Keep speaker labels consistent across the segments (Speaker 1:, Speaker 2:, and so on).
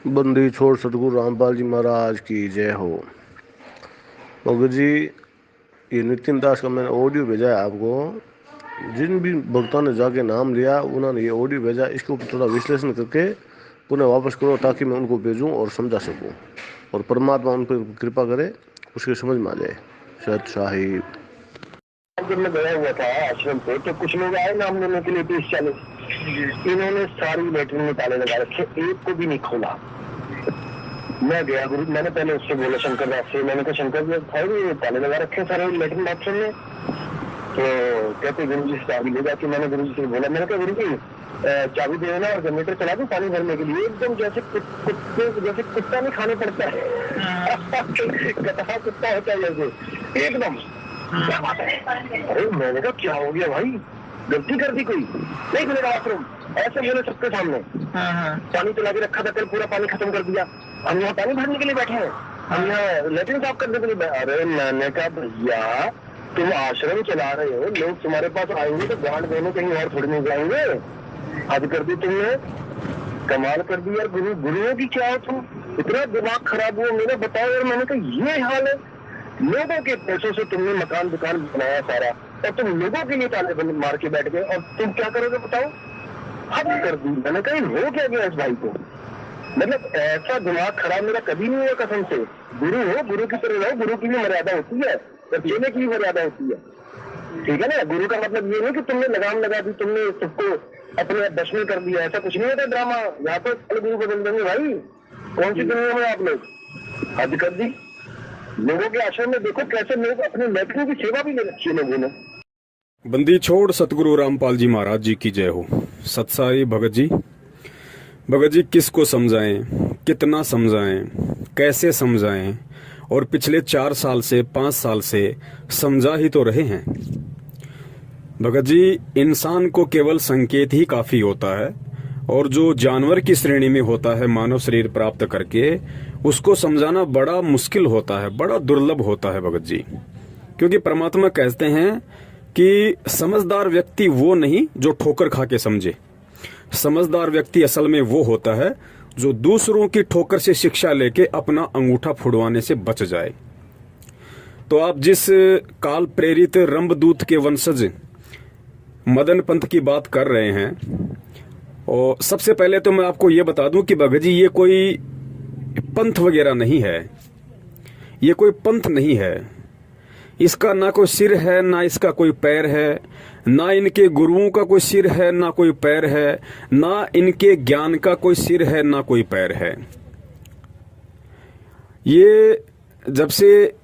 Speaker 1: बंदी छोड़ सतगुरु रामपाल जी महाराज की जय हो। भगत जी, ये नितिन दास का मैंने ऑडियो भेजा है आपको। जिन भी भक्तों ने जाके नाम लिया उन्होंने ये ऑडियो भेजा, इसके ऊपर थोड़ा विश्लेषण करके पुनः वापस करो ताकि मैं उनको भेजूं और समझा सकूं और परमात्मा उन पर कृपा करे, उसके समझ में आ जाए। सत साहिब।
Speaker 2: जब मैं गया हुआ था आश्रम पे तो कुछ लोग आए नाम लेने के लिए 30-40। इन्होंने सारी लेटरिन में ताले लगा रखे, एक को भी नहीं खोला। मैं गया गुरु, मैंने पहले उससे बोला शंकर दास से, मैंने कहा शंकर जी भाई ये ताले लगा रखे सारे लेटरिन बाथरूम में। तो कहते गुरु जी से चाबी ले जाके, मैंने गुरु जी से बोला, मैंने कहा गुरु जी चाबी दे ना और जनरेटर चला दो पानी भरने के लिए। एकदम जैसे कुत्ते जैसे कुत्ता नहीं खाने पड़ता है कटा कुत्ता होता है जैसे एकदम। क्या बात है? अरे मैंने कहा क्या हो गया भाई, गलती कर दी कोई? नहीं खुलेगा बाथरूम, ऐसे मैंने सबके सामने पानी चला के रखा था, कल पूरा पानी खत्म कर दिया। हम यहाँ पानी भरने के लिए बैठे हैं, हम यहाँ लेटरिन साफ करने के लिए। अरे मैंने कहा भैया तुम आश्रम चला रहे हो, लोग तुम्हारे पास आएंगे तो गांड दोनों कहीं और थोड़ी नहीं जाएंगे। हद कर दी तुमने, कमाल कर दी यार। गुरुओं की क्या हो तुम, इतना दिमाग खराब हुआ मेरा, बताओ यार। मैंने कहा ये हाल है, लोगों के पैसों से तुमने मकान दुकान बनाया सारा और तुम लोगों के लिए ताले बंद मार के बैठ गए और तुम क्या करोगे बताओ? हद कर दी। मैंने कहा हो क्या गया इस भाई को, मतलब ऐसा दिमाग खराब मेरा कभी नहीं हुआ कसम से। गुरु हो, गुरु की तरह रहो, गुरु की भी मर्यादा होती है और चेले की भी मर्यादा होती है, ठीक है ना। गुरु का मतलब ये नहीं कि तुमने लगाम लगा दी, तुमने सबको अपने बस में कर दिया, ऐसा कुछ नहीं होता ड्रामा। यहाँ पर गुरु बदल देंगे भाई, कौन सी दुनिया में आप लोग, हद कर दी। लोगों के आश्रम में देखो कैसे लोग अपने लेटरिन की सेवा भी ले रखी है लोगों ने।
Speaker 3: बंदी छोड़ सतगुरु रामपाल जी महाराज जी की जय हो। सत्साई भगत जी। भगत जी किसको समझाएं, कितना समझाएं, कैसे समझाएं, और पिछले 4 साल से 5 साल से समझा ही तो रहे हैं। भगत जी, इंसान को केवल संकेत ही काफी होता है और जो जानवर की श्रेणी में होता है मानव शरीर प्राप्त करके, उसको समझाना बड़ा मुश्किल होता है, बड़ा दुर्लभ होता है भगत जी। क्योंकि परमात्मा कहते हैं कि समझदार व्यक्ति वो नहीं जो ठोकर खा के समझे। समझदार व्यक्ति असल में वो होता है जो दूसरों की ठोकर से शिक्षा लेके अपना अंगूठा फुड़वाने से बच जाए। तो आप जिस काल प्रेरित रंभदूत के वंशज मदन पंथ की बात कर रहे हैं, और सबसे पहले तो मैं आपको ये बता दूं कि भगत जी ये कोई पंथ वगैरह नहीं है, ये कोई पंथ नहीं है। इसका ना कोई सिर है, ना इसका कोई पैर है, ना इनके गुरुओं का कोई सिर है, ना कोई पैर है, ना इनके ज्ञान का कोई सिर है, ना कोई पैर है। ये जब से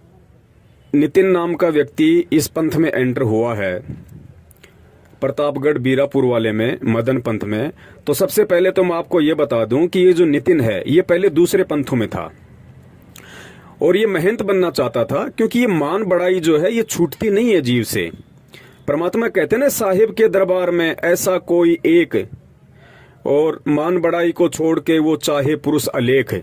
Speaker 3: नितिन नाम का व्यक्ति इस पंथ में एंटर हुआ है, प्रतापगढ़ बीरापुर वाले में मदन पंथ में, तो सबसे पहले तो मैं आपको ये बता दूं कि ये जो नितिन है ये पहले दूसरे पंथों में था और ये महंत बनना चाहता था। क्योंकि ये मान बढ़ाई जो है ये छूटती नहीं है जीव से। परमात्मा कहते हैं ना, साहिब के दरबार में ऐसा कोई एक, और मान बढ़ाई को छोड़ के वो चाहे पुरुष अलेख।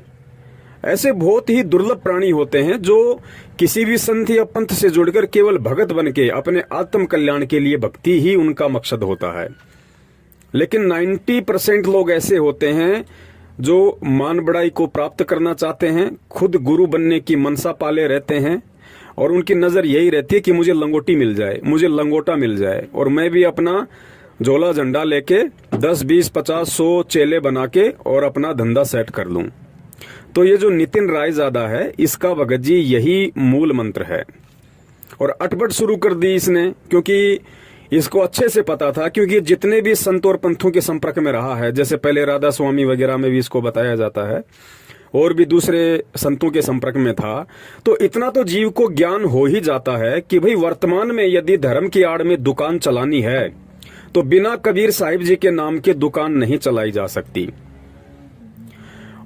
Speaker 3: ऐसे बहुत ही दुर्लभ प्राणी होते हैं जो किसी भी संत या पंथ से जुड़कर केवल भगत बन के अपने आत्म कल्याण के लिए भक्ति ही उनका मकसद होता है। लेकिन 90% लोग ऐसे होते हैं जो मान बढ़ाई को प्राप्त करना चाहते हैं, खुद गुरु बनने की मनसा पाले रहते हैं और उनकी नजर यही रहती है कि मुझे लंगोटी मिल जाए, मुझे लंगोटा मिल जाए और मैं भी अपना झोला झंडा लेके 10, 20, 50, 100 चेले बना के और अपना धंधा सेट कर लूं। तो ये जो नितिन रायजादा है, इसका भगत जी यही मूल मंत्र है। और अटपट शुरू कर दी इसने, क्योंकि इसको अच्छे से पता था, क्योंकि जितने भी संत और पंथों के संपर्क में रहा है, जैसे पहले राधा स्वामी वगैरह में भी इसको बताया जाता है और भी दूसरे संतों के संपर्क में था, तो इतना तो जीव को ज्ञान हो ही जाता है कि भाई वर्तमान में यदि धर्म की आड़ में दुकान चलानी है तो बिना कबीर साहिब जी के नाम के दुकान नहीं चलाई जा सकती।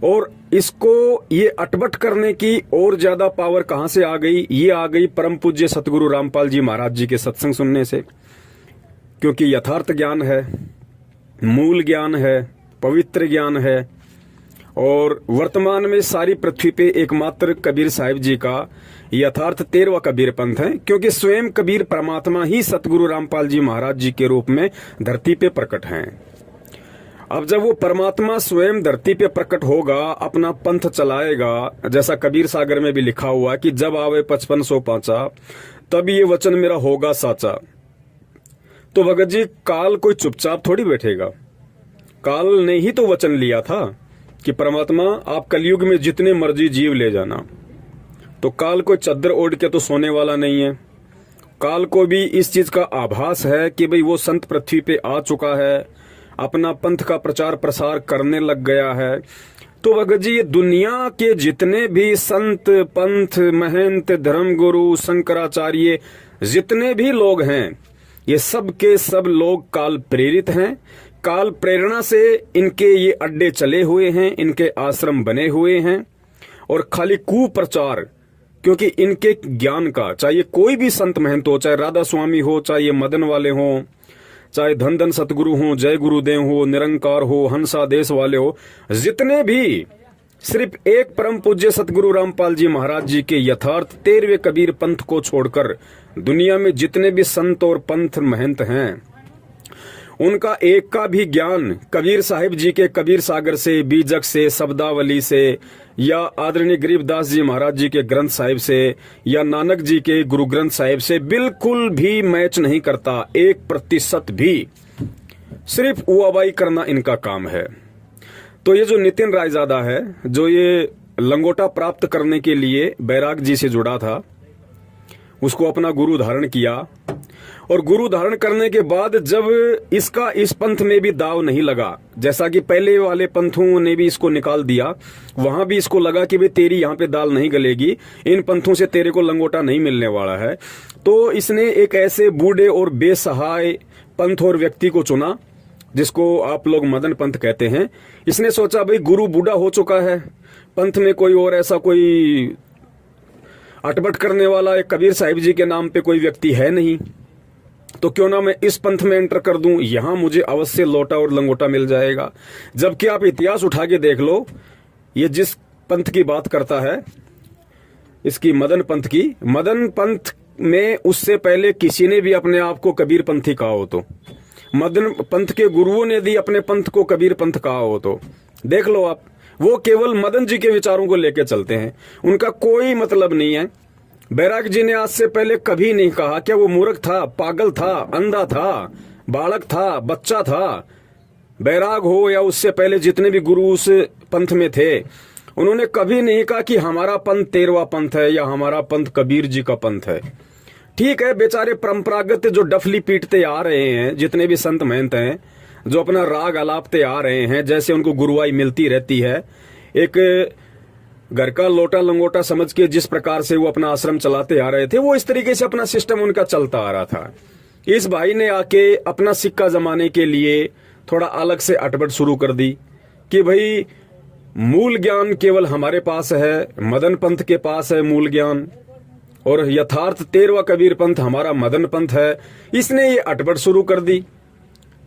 Speaker 3: और इसको ये अटपट करने की और ज्यादा पावर कहां से आ गई? ये आ गई परम पूज्य सतगुरु रामपाल जी महाराज जी के सत्संग सुनने से। क्योंकि यथार्थ ज्ञान है, मूल ज्ञान है, पवित्र ज्ञान है और वर्तमान में सारी पृथ्वी पे एकमात्र कबीर साहिब जी का यथार्थ 13वां कबीर पंथ है। क्योंकि स्वयं कबीर परमात्मा ही सतगुरु रामपाल जी महाराज जी के रूप में धरती पे प्रकट हैं। अब जब वो परमात्मा स्वयं धरती पे प्रकट होगा, अपना पंथ चलाएगा, जैसा कबीर सागर में भी लिखा हुआ कि जब आवे 5500 पांचा, तब ये वचन मेरा होगा साचा। तो भगत जी, काल कोई चुपचाप थोड़ी बैठेगा। काल ने ही तो वचन लिया था कि परमात्मा आप कलयुग में जितने मर्जी जीव ले जाना। तो काल कोई चद्दर ओढ़ के तो सोने वाला नहीं है। काल को भी इस चीज का आभास है कि भाई वो संत पृथ्वी पे आ चुका है, अपना पंथ का प्रचार प्रसार करने लग गया है। तो भगत जी, ये दुनिया के जितने भी संत, पंथ, महंत, धर्मगुरु, शंकराचार्य, जितने भी लोग हैं, ये सब के सब लोग काल प्रेरित हैं। काल प्रेरणा से इनके ये अड्डे चले हुए हैं, इनके आश्रम बने हुए हैं, और खाली कुप्रचार, क्योंकि इनके ज्ञान का, चाहे कोई भी संत महंत हो, चाहे राधा स्वामी हो, चाहे ये मदन वाले हो, चाहे धन धन सतगुरु हो, जय गुरुदेव हो, निरंकार हो, हंसादेश वाले हो, जितने भी सिर्फ एक परम पूज्य सतगुरु रामपाल जी महाराज जी के यथार्थ 13वें कबीर पंथ को छोड़कर दुनिया में जितने भी संत और पंथ महंत हैं, उनका एक का भी ज्ञान कबीर साहिब जी के कबीर सागर से, बीजक से, शब्दावली से, या आदरणीय गरीबदास जी महाराज जी के ग्रंथ साहिब से, या नानक जी के गुरु ग्रंथ साहिब से बिल्कुल भी मैच नहीं करता। 1% भी। सिर्फ उआबाई करना इनका काम है। तो ये जो नितिन रायजादा है, जो ये लंगोटा प्राप्त करने के लिए बैराग जी से जुड़ा था, उसको अपना गुरु धारण किया, और गुरु धारण करने के बाद जब इसका इस पंथ में भी दाव नहीं लगा, जैसा कि पहले वाले पंथों ने भी इसको निकाल दिया, वहां भी इसको लगा कि भाई तेरी यहाँ पे दाल नहीं गलेगी, इन पंथों से तेरे को लंगोटा नहीं मिलने वाला है, तो इसने एक ऐसे बूढ़े और बेसहाय पंथ और व्यक्ति को चुना, जिसको आप लोग मदन पंथ कहते हैं। इसने सोचा भाई गुरु बूढ़ा हो चुका है, पंथ में कोई और ऐसा कोई अटपट करने वाला एक कबीर साहिब जी के नाम पे कोई व्यक्ति है नहीं, तो क्यों ना मैं इस पंथ में एंटर कर दूं, यहां मुझे अवश्य लोटा और लंगोटा मिल जाएगा। जबकि आप इतिहास उठा के देख लो, ये जिस पंथ की बात करता है, इसकी मदन पंथ की, मदन पंथ में उससे पहले किसी ने भी अपने आप को कबीर पंथी कहा हो तो, मदन पंथ के गुरुओं ने भी अपने पंथ को कबीर पंथ कहा हो तो देख लो आप। वो केवल मदन जी के विचारों को लेकर चलते हैं, उनका कोई मतलब नहीं है। बैराग जी ने आज से पहले कभी नहीं कहा क्या वो मूर्ख था, पागल था, अंधा था, बालक था, बच्चा था। बैराग हो या उससे पहले जितने भी गुरु उस पंथ में थे, उन्होंने कभी नहीं कहा कि हमारा पंथ 13वां पंथ है या हमारा पंथ कबीर जी का पंथ है। ठीक है, बेचारे परंपरागत जो डफली पीटते आ रहे हैं, जितने भी संत महंत हैं, जो अपना राग अलापते आ रहे हैं, जैसे उनको गुरुवाई मिलती रहती है, एक घर का लोटा लंगोटा समझ के जिस प्रकार से वो अपना आश्रम चलाते आ रहे थे, वो इस तरीके से अपना सिस्टम उनका चलता आ रहा था। इस भाई ने आके अपना सिक्का जमाने के लिए थोड़ा अलग से अटपट शुरू कर दी कि भाई मूल ज्ञान केवल हमारे पास है, मदन पंथ के पास है मूल ज्ञान, और यथार्थ 13वां कबीर पंथ हमारा मदन पंथ है। इसने ये अटपट शुरू कर दी,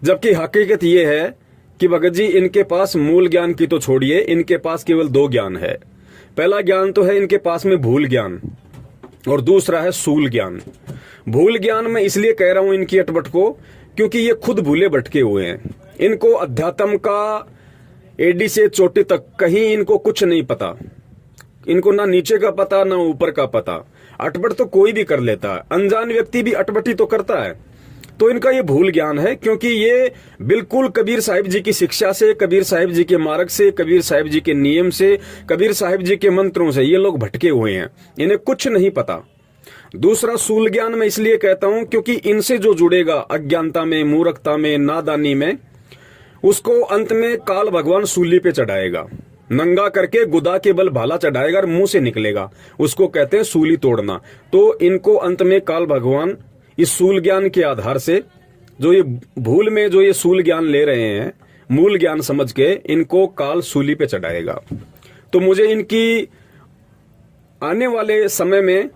Speaker 3: जबकि हकीकत ये है कि भगत जी इनके पास मूल ज्ञान की तो छोड़िए, इनके पास केवल 2 ज्ञान है। पहला ज्ञान तो है इनके पास में भूल ज्ञान, और दूसरा है सूल ज्ञान। भूल ज्ञान मैं इसलिए कह रहा हूं इनकी अटपट को, क्योंकि ये खुद भूले भटके हुए हैं। इनको अध्यात्म का एडी से चोटी तक कहीं इनको कुछ नहीं पता, इनको ना नीचे का पता ना ऊपर का पता। अटपट तो कोई भी कर लेता है, अनजान व्यक्ति भी अटपटी तो करता है। तो इनका ये भूल ज्ञान है, क्योंकि ये बिल्कुल कबीर साहिब जी की शिक्षा से, कबीर साहिब जी के मार्ग से, कबीर साहिब जी के नियम से, कबीर साहिब जी के मंत्रों से ये लोग भटके हुए हैं, इन्हें कुछ नहीं पता। दूसरा सूल ज्ञान मैं इसलिए कहता हूं क्योंकि इनसे जो जुड़ेगा अज्ञानता में, मूर्खता में, नादानी में, उसको अंत में काल भगवान सूली पे चढ़ाएगा, नंगा करके गुदा के बल भाला चढ़ाएगा और मुंह से निकलेगा, उसको कहते हैं सूली तोड़ना। तो इनको अंत में काल भगवान इस सूल ज्ञान के आधार से, जो ये भूल में जो ये सूल ज्ञान ले रहे हैं, मूल ज्ञान समझ के इनको काल सूली पे चढ़ाएगा। तो मुझे इनकी आने वाले समय में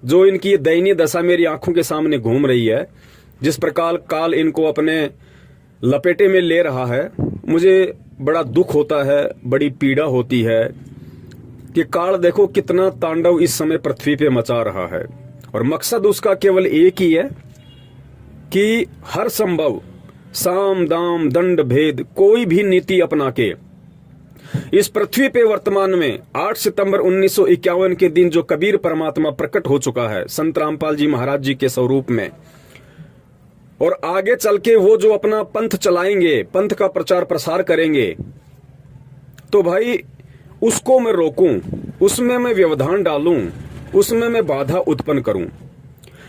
Speaker 3: जो इनकी दयनीय दशा मेरी आंखों के सामने घूम रही है, जिस प्रकार काल इनको अपने लपेटे में ले रहा है, मुझे बड़ा दुख होता है, बड़ी पीड़ा होती है कि काल देखो कितना तांडव इस समय पृथ्वी पे मचा रहा है, और मकसद उसका केवल एक ही है कि हर संभव साम दाम दंड भेद कोई भी नीति अपना के इस पृथ्वी पे वर्तमान में 8 सितंबर 1951 के दिन जो कबीर परमात्मा प्रकट हो चुका है संत रामपाल जी महाराज जी के स्वरूप में, और आगे चल के वो जो अपना पंथ चलाएंगे, पंथ का प्रचार प्रसार करेंगे, तो भाई उसको मैं रोकूं, उसमें मैं व्यवधान डालूं, उसमें मैं बाधा उत्पन्न करूं।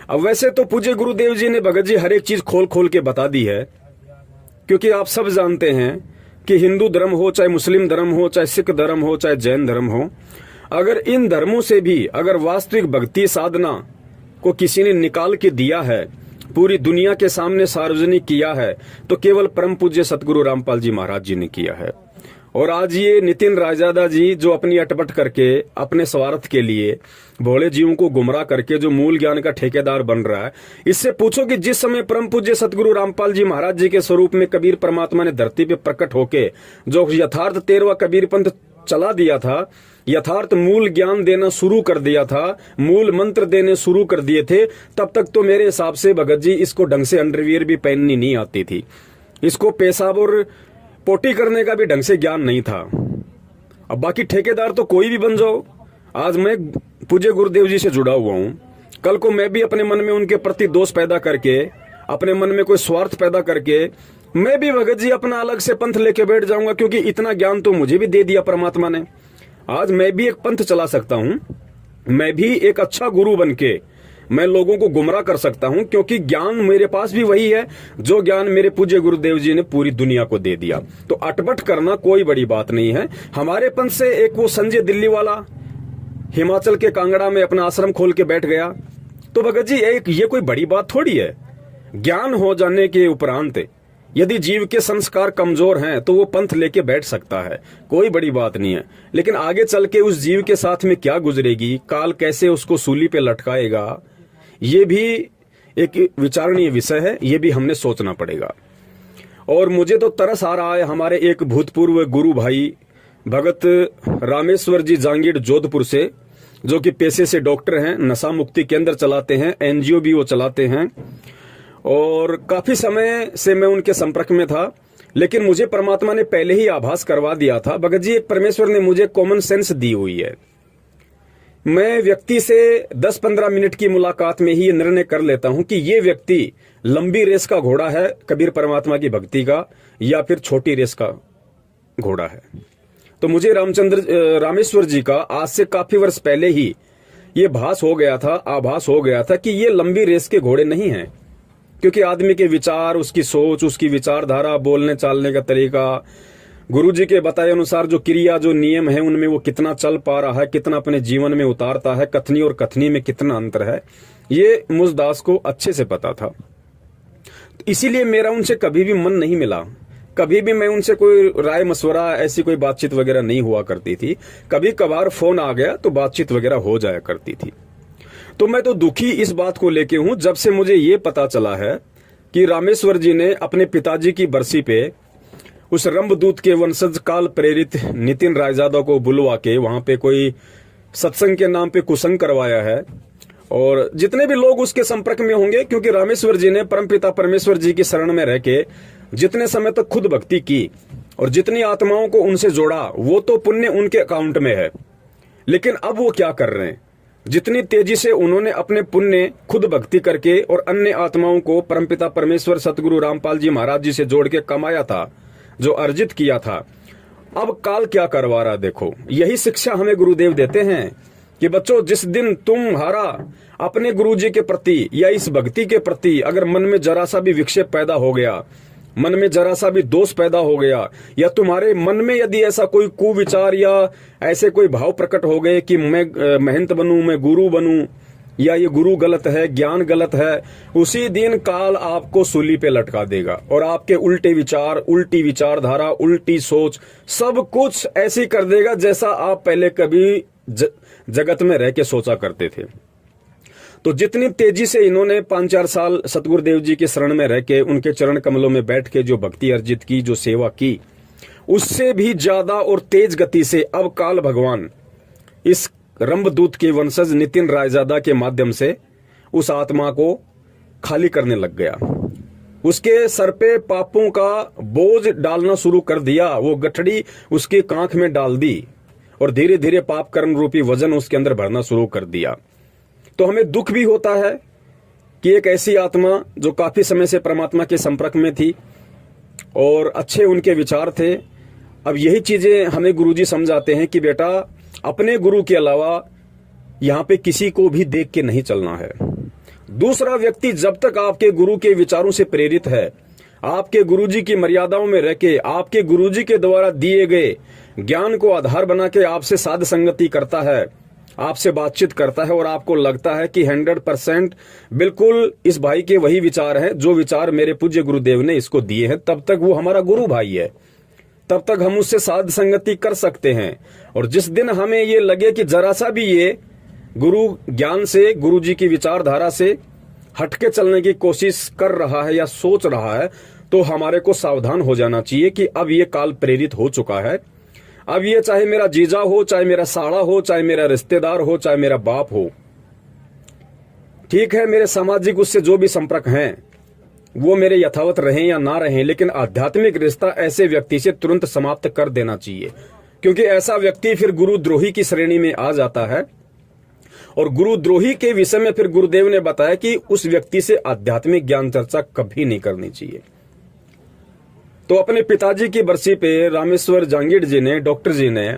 Speaker 3: अब वैसे तो पूज्य गुरुदेव जी ने भगत जी हर एक चीज खोल खोल के बता दी है, क्योंकि आप सब जानते हैं कि हिंदू धर्म हो, चाहे मुस्लिम धर्म हो, चाहे सिख धर्म हो, चाहे जैन धर्म हो, अगर इन धर्मों से भी अगर वास्तविक भक्ति साधना को किसी ने निकाल के दिया है, पूरी दुनिया के सामने सार्वजनिक किया है, तो केवल परम पूज्य सतगुरु रामपाल जी महाराज जी ने किया है। और आज ये नितिन रायजादा जी जो अपनी अटपट करके अपने स्वार्थ के लिए भोले जीवों को गुमराह करके जो मूल ज्ञान का ठेकेदार बन रहा है, इससे पूछो कि जिस समय परम पूज्य सतगुरु रामपाल जी महाराज जी के स्वरूप में कबीर परमात्मा ने धरती पे प्रकट होके जो यथार्थ 13वां कबीर पंथ चला दिया था, यथार्थ मूल ज्ञान देना शुरू कर दिया था, मूल मंत्र देने शुरू कर दिए थे, तब तक तो मेरे हिसाब से भगत जी इसको ढंग से अंडरवियर भी पहननी नहीं आती थी, इसको पेशाब और पोटी करने का भी ढंग से ज्ञान नहीं था। अब बाकी ठेकेदार तो कोई भी बन जाओ, आज मैं पूज्य गुरुदेव जी से जुड़ा हुआ हूं, कल को मैं भी अपने मन में उनके प्रति दोष पैदा करके, अपने मन में कोई स्वार्थ पैदा करके मैं भी भगत जी अपना अलग से पंथ लेके बैठ जाऊंगा, क्योंकि इतना ज्ञान तो मुझे भी दे दिया परमात्मा ने। आज मैं भी एक पंथ चला सकता हूं, मैं भी एक अच्छा गुरु बनके मैं लोगों को गुमराह कर सकता हूं, क्योंकि ज्ञान मेरे पास भी वही है जो ज्ञान मेरे पूज्य गुरुदेव जी ने पूरी दुनिया को दे दिया। तो अटपट करना कोई बड़ी बात नहीं है। हमारे पंथ से एक वो संजय दिल्ली वाला हिमाचल के कांगड़ा में अपना आश्रम खोल के बैठ गया, तो भगत जी एक ये कोई बड़ी बात थोड़ी है। ज्ञान हो जाने के उपरांत यदि जीव के संस्कार कमजोर हैं तो वो पंथ लेके बैठ सकता है, कोई बड़ी बात नहीं है। लेकिन आगे चल के उस जीव के साथ में क्या गुजरेगी, काल कैसे उसको सूली पे लटकाएगा, ये भी एक विचारणीय विषय है, ये भी हमने सोचना पड़ेगा। और मुझे तो तरस आ रहा है, हमारे एक भूतपूर्व गुरु भाई भगत रामेश्वर जी जांगीड़ जोधपुर से, जो कि पेशे से डॉक्टर हैं, नशा मुक्ति केंद्र चलाते हैं, एनजीओ भी वो चलाते हैं, और काफी समय से मैं उनके संपर्क में था। लेकिन मुझे परमात्मा ने पहले ही आभास करवा दिया था, भगत जी एक परमेश्वर ने मुझे कॉमन सेंस दी हुई है। मैं व्यक्ति से 10-15 मिनट की मुलाकात में ही ये निर्णय कर लेता हूं कि ये व्यक्ति लंबी रेस का घोड़ा है कबीर परमात्मा की भक्ति का, या फिर छोटी रेस का घोड़ा है। तो मुझे रामेश्वर जी का आज से काफी वर्ष पहले ही ये आभास हो गया था कि ये लंबी रेस के घोड़े नहीं हैं, क्योंकि आदमी के विचार, उसकी सोच, उसकी विचारधारा, बोलने चालने का तरीका, गुरु जी के बताए अनुसार जो क्रिया, जो नियम है, उनमें वो कितना चल पा रहा है, कितना अपने जीवन में उतारता है, कथनी और कथनी में कितना अंतर है, ये मुझदास को अच्छे से पता था। इसीलिए मेरा उनसे कभी भी मन नहीं मिला, कभी भी मैं उनसे कोई राय मशवरा, ऐसी कोई बातचीत वगैरह नहीं हुआ करती थी। कभी कभार फोन आ गया तो बातचीत वगैरह हो जाया करती थी। तो मैं तो दुखी इस बात को लेके हूं, जब से मुझे ये पता चला है कि रामेश्वर जी ने अपने पिताजी की बरसी पे उस रंभदूत के वंशज काल प्रेरित नितिन रायजादा को बुलवा के वहां पे कोई सत्संग के नाम पे कुसंग करवाया है। और जितने भी लोग उसके संपर्क में होंगे, क्योंकि रामेश्वर जी ने परमपिता परमेश्वर जी की शरण में रह के जितने समय तक खुद भक्ति की और जितनी आत्माओं को उनसे जोड़ा, वो तो पुण्य उनके अकाउंट में है। लेकिन अब वो क्या कर रहे हैं, जितनी तेजी से उन्होंने अपने पुण्य खुद भक्ति करके और अन्य आत्माओं को परमपिता परमेश्वर सतगुरु रामपाल जी महाराज जी से जोड़ के कमाया था, जो अर्जित किया था, अब काल क्या करवा रहा। देखो, यही शिक्षा हमें गुरुदेव देते हैं कि बच्चों, जिस दिन तुम्हारा अपने गुरुजी के प्रति या इस भक्ति के प्रति अगर मन में जरा सा भी विक्षेप पैदा हो गया, मन में जरा सा भी दोष पैदा हो गया, या तुम्हारे मन में यदि ऐसा कोई कुविचार या ऐसे कोई भाव प्रकट हो गए कि मैं महंत बनूं, मैं गुरु बनूं, या ये गुरु गलत है, ज्ञान गलत है, उसी दिन काल आपको सूली पे लटका देगा और आपके उल्टे विचार, उल्टी विचारधारा, उल्टी सोच, सब कुछ ऐसी कर देगा जैसा आप पहले कभी जगत में रह के सोचा करते थे। तो जितनी तेजी से इन्होंने 5-4 साल सतगुरुदेव जी के शरण में रह के उनके चरण कमलों में बैठ के जो भक्ति अर्जित की, जो सेवा की, उससे भी ज्यादा और तेज गति से अब काल भगवान इस रंभदूत के वंशज नितिन रायजादा के माध्यम से उस आत्मा को खाली करने लग गया। उसके सर पे पापों का बोझ डालना शुरू कर दिया। वो गठड़ी उसकी कांख में डाल दी और धीरे धीरे पाप कर्म रूपी वजन उसके अंदर भरना शुरू कर दिया। तो हमें दुख भी होता है कि एक ऐसी आत्मा जो काफी समय से परमात्मा के संपर्क में थी और अच्छे उनके विचार थे, अब यही चीजें हमें गुरुजी समझाते हैं कि बेटा अपने गुरु के अलावा यहाँ पे किसी को भी देख के नहीं चलना है। दूसरा व्यक्ति जब तक आपके गुरु के विचारों से प्रेरित है, आपके गुरुजी की मर्यादाओं में रह के, आपके गुरुजी के द्वारा दिए गए ज्ञान को आधार बना के आपसे साध संगति करता है, आपसे बातचीत करता है और आपको लगता है कि 100% बिल्कुल इस भाई के वही विचार हैं जो विचार मेरे पूज्य गुरुदेव ने इसको दिए हैं, तब तक वो हमारा गुरु भाई है, तब तक हम उससे साध संगति कर सकते हैं। और जिस दिन हमें ये लगे कि जरा सा भी ये गुरु ज्ञान से, गुरु जी की विचारधारा से हटके चलने की कोशिश कर रहा है या सोच रहा है, तो हमारे को सावधान हो जाना चाहिए कि अब ये काल प्रेरित हो चुका है। अब ये चाहे मेरा जीजा हो, चाहे मेरा साड़ा हो, चाहे मेरा रिश्तेदार हो, चाहे मेरा बाप हो, ठीक है, मेरे सामाजिक उससे जो भी संपर्क हैं वो मेरे यथावत रहें या ना रहें, लेकिन आध्यात्मिक रिश्ता ऐसे व्यक्ति से तुरंत समाप्त कर देना चाहिए, क्योंकि ऐसा व्यक्ति फिर गुरुद्रोही की श्रेणी में आ जाता है। और गुरुद्रोही के विषय में फिर गुरुदेव ने बताया कि उस व्यक्ति से आध्यात्मिक ज्ञान चर्चा कभी नहीं करनी चाहिए। तो अपने पिताजी की बरसी पे रामेश्वर जांगीड़ जी ने, डॉक्टर जी ने,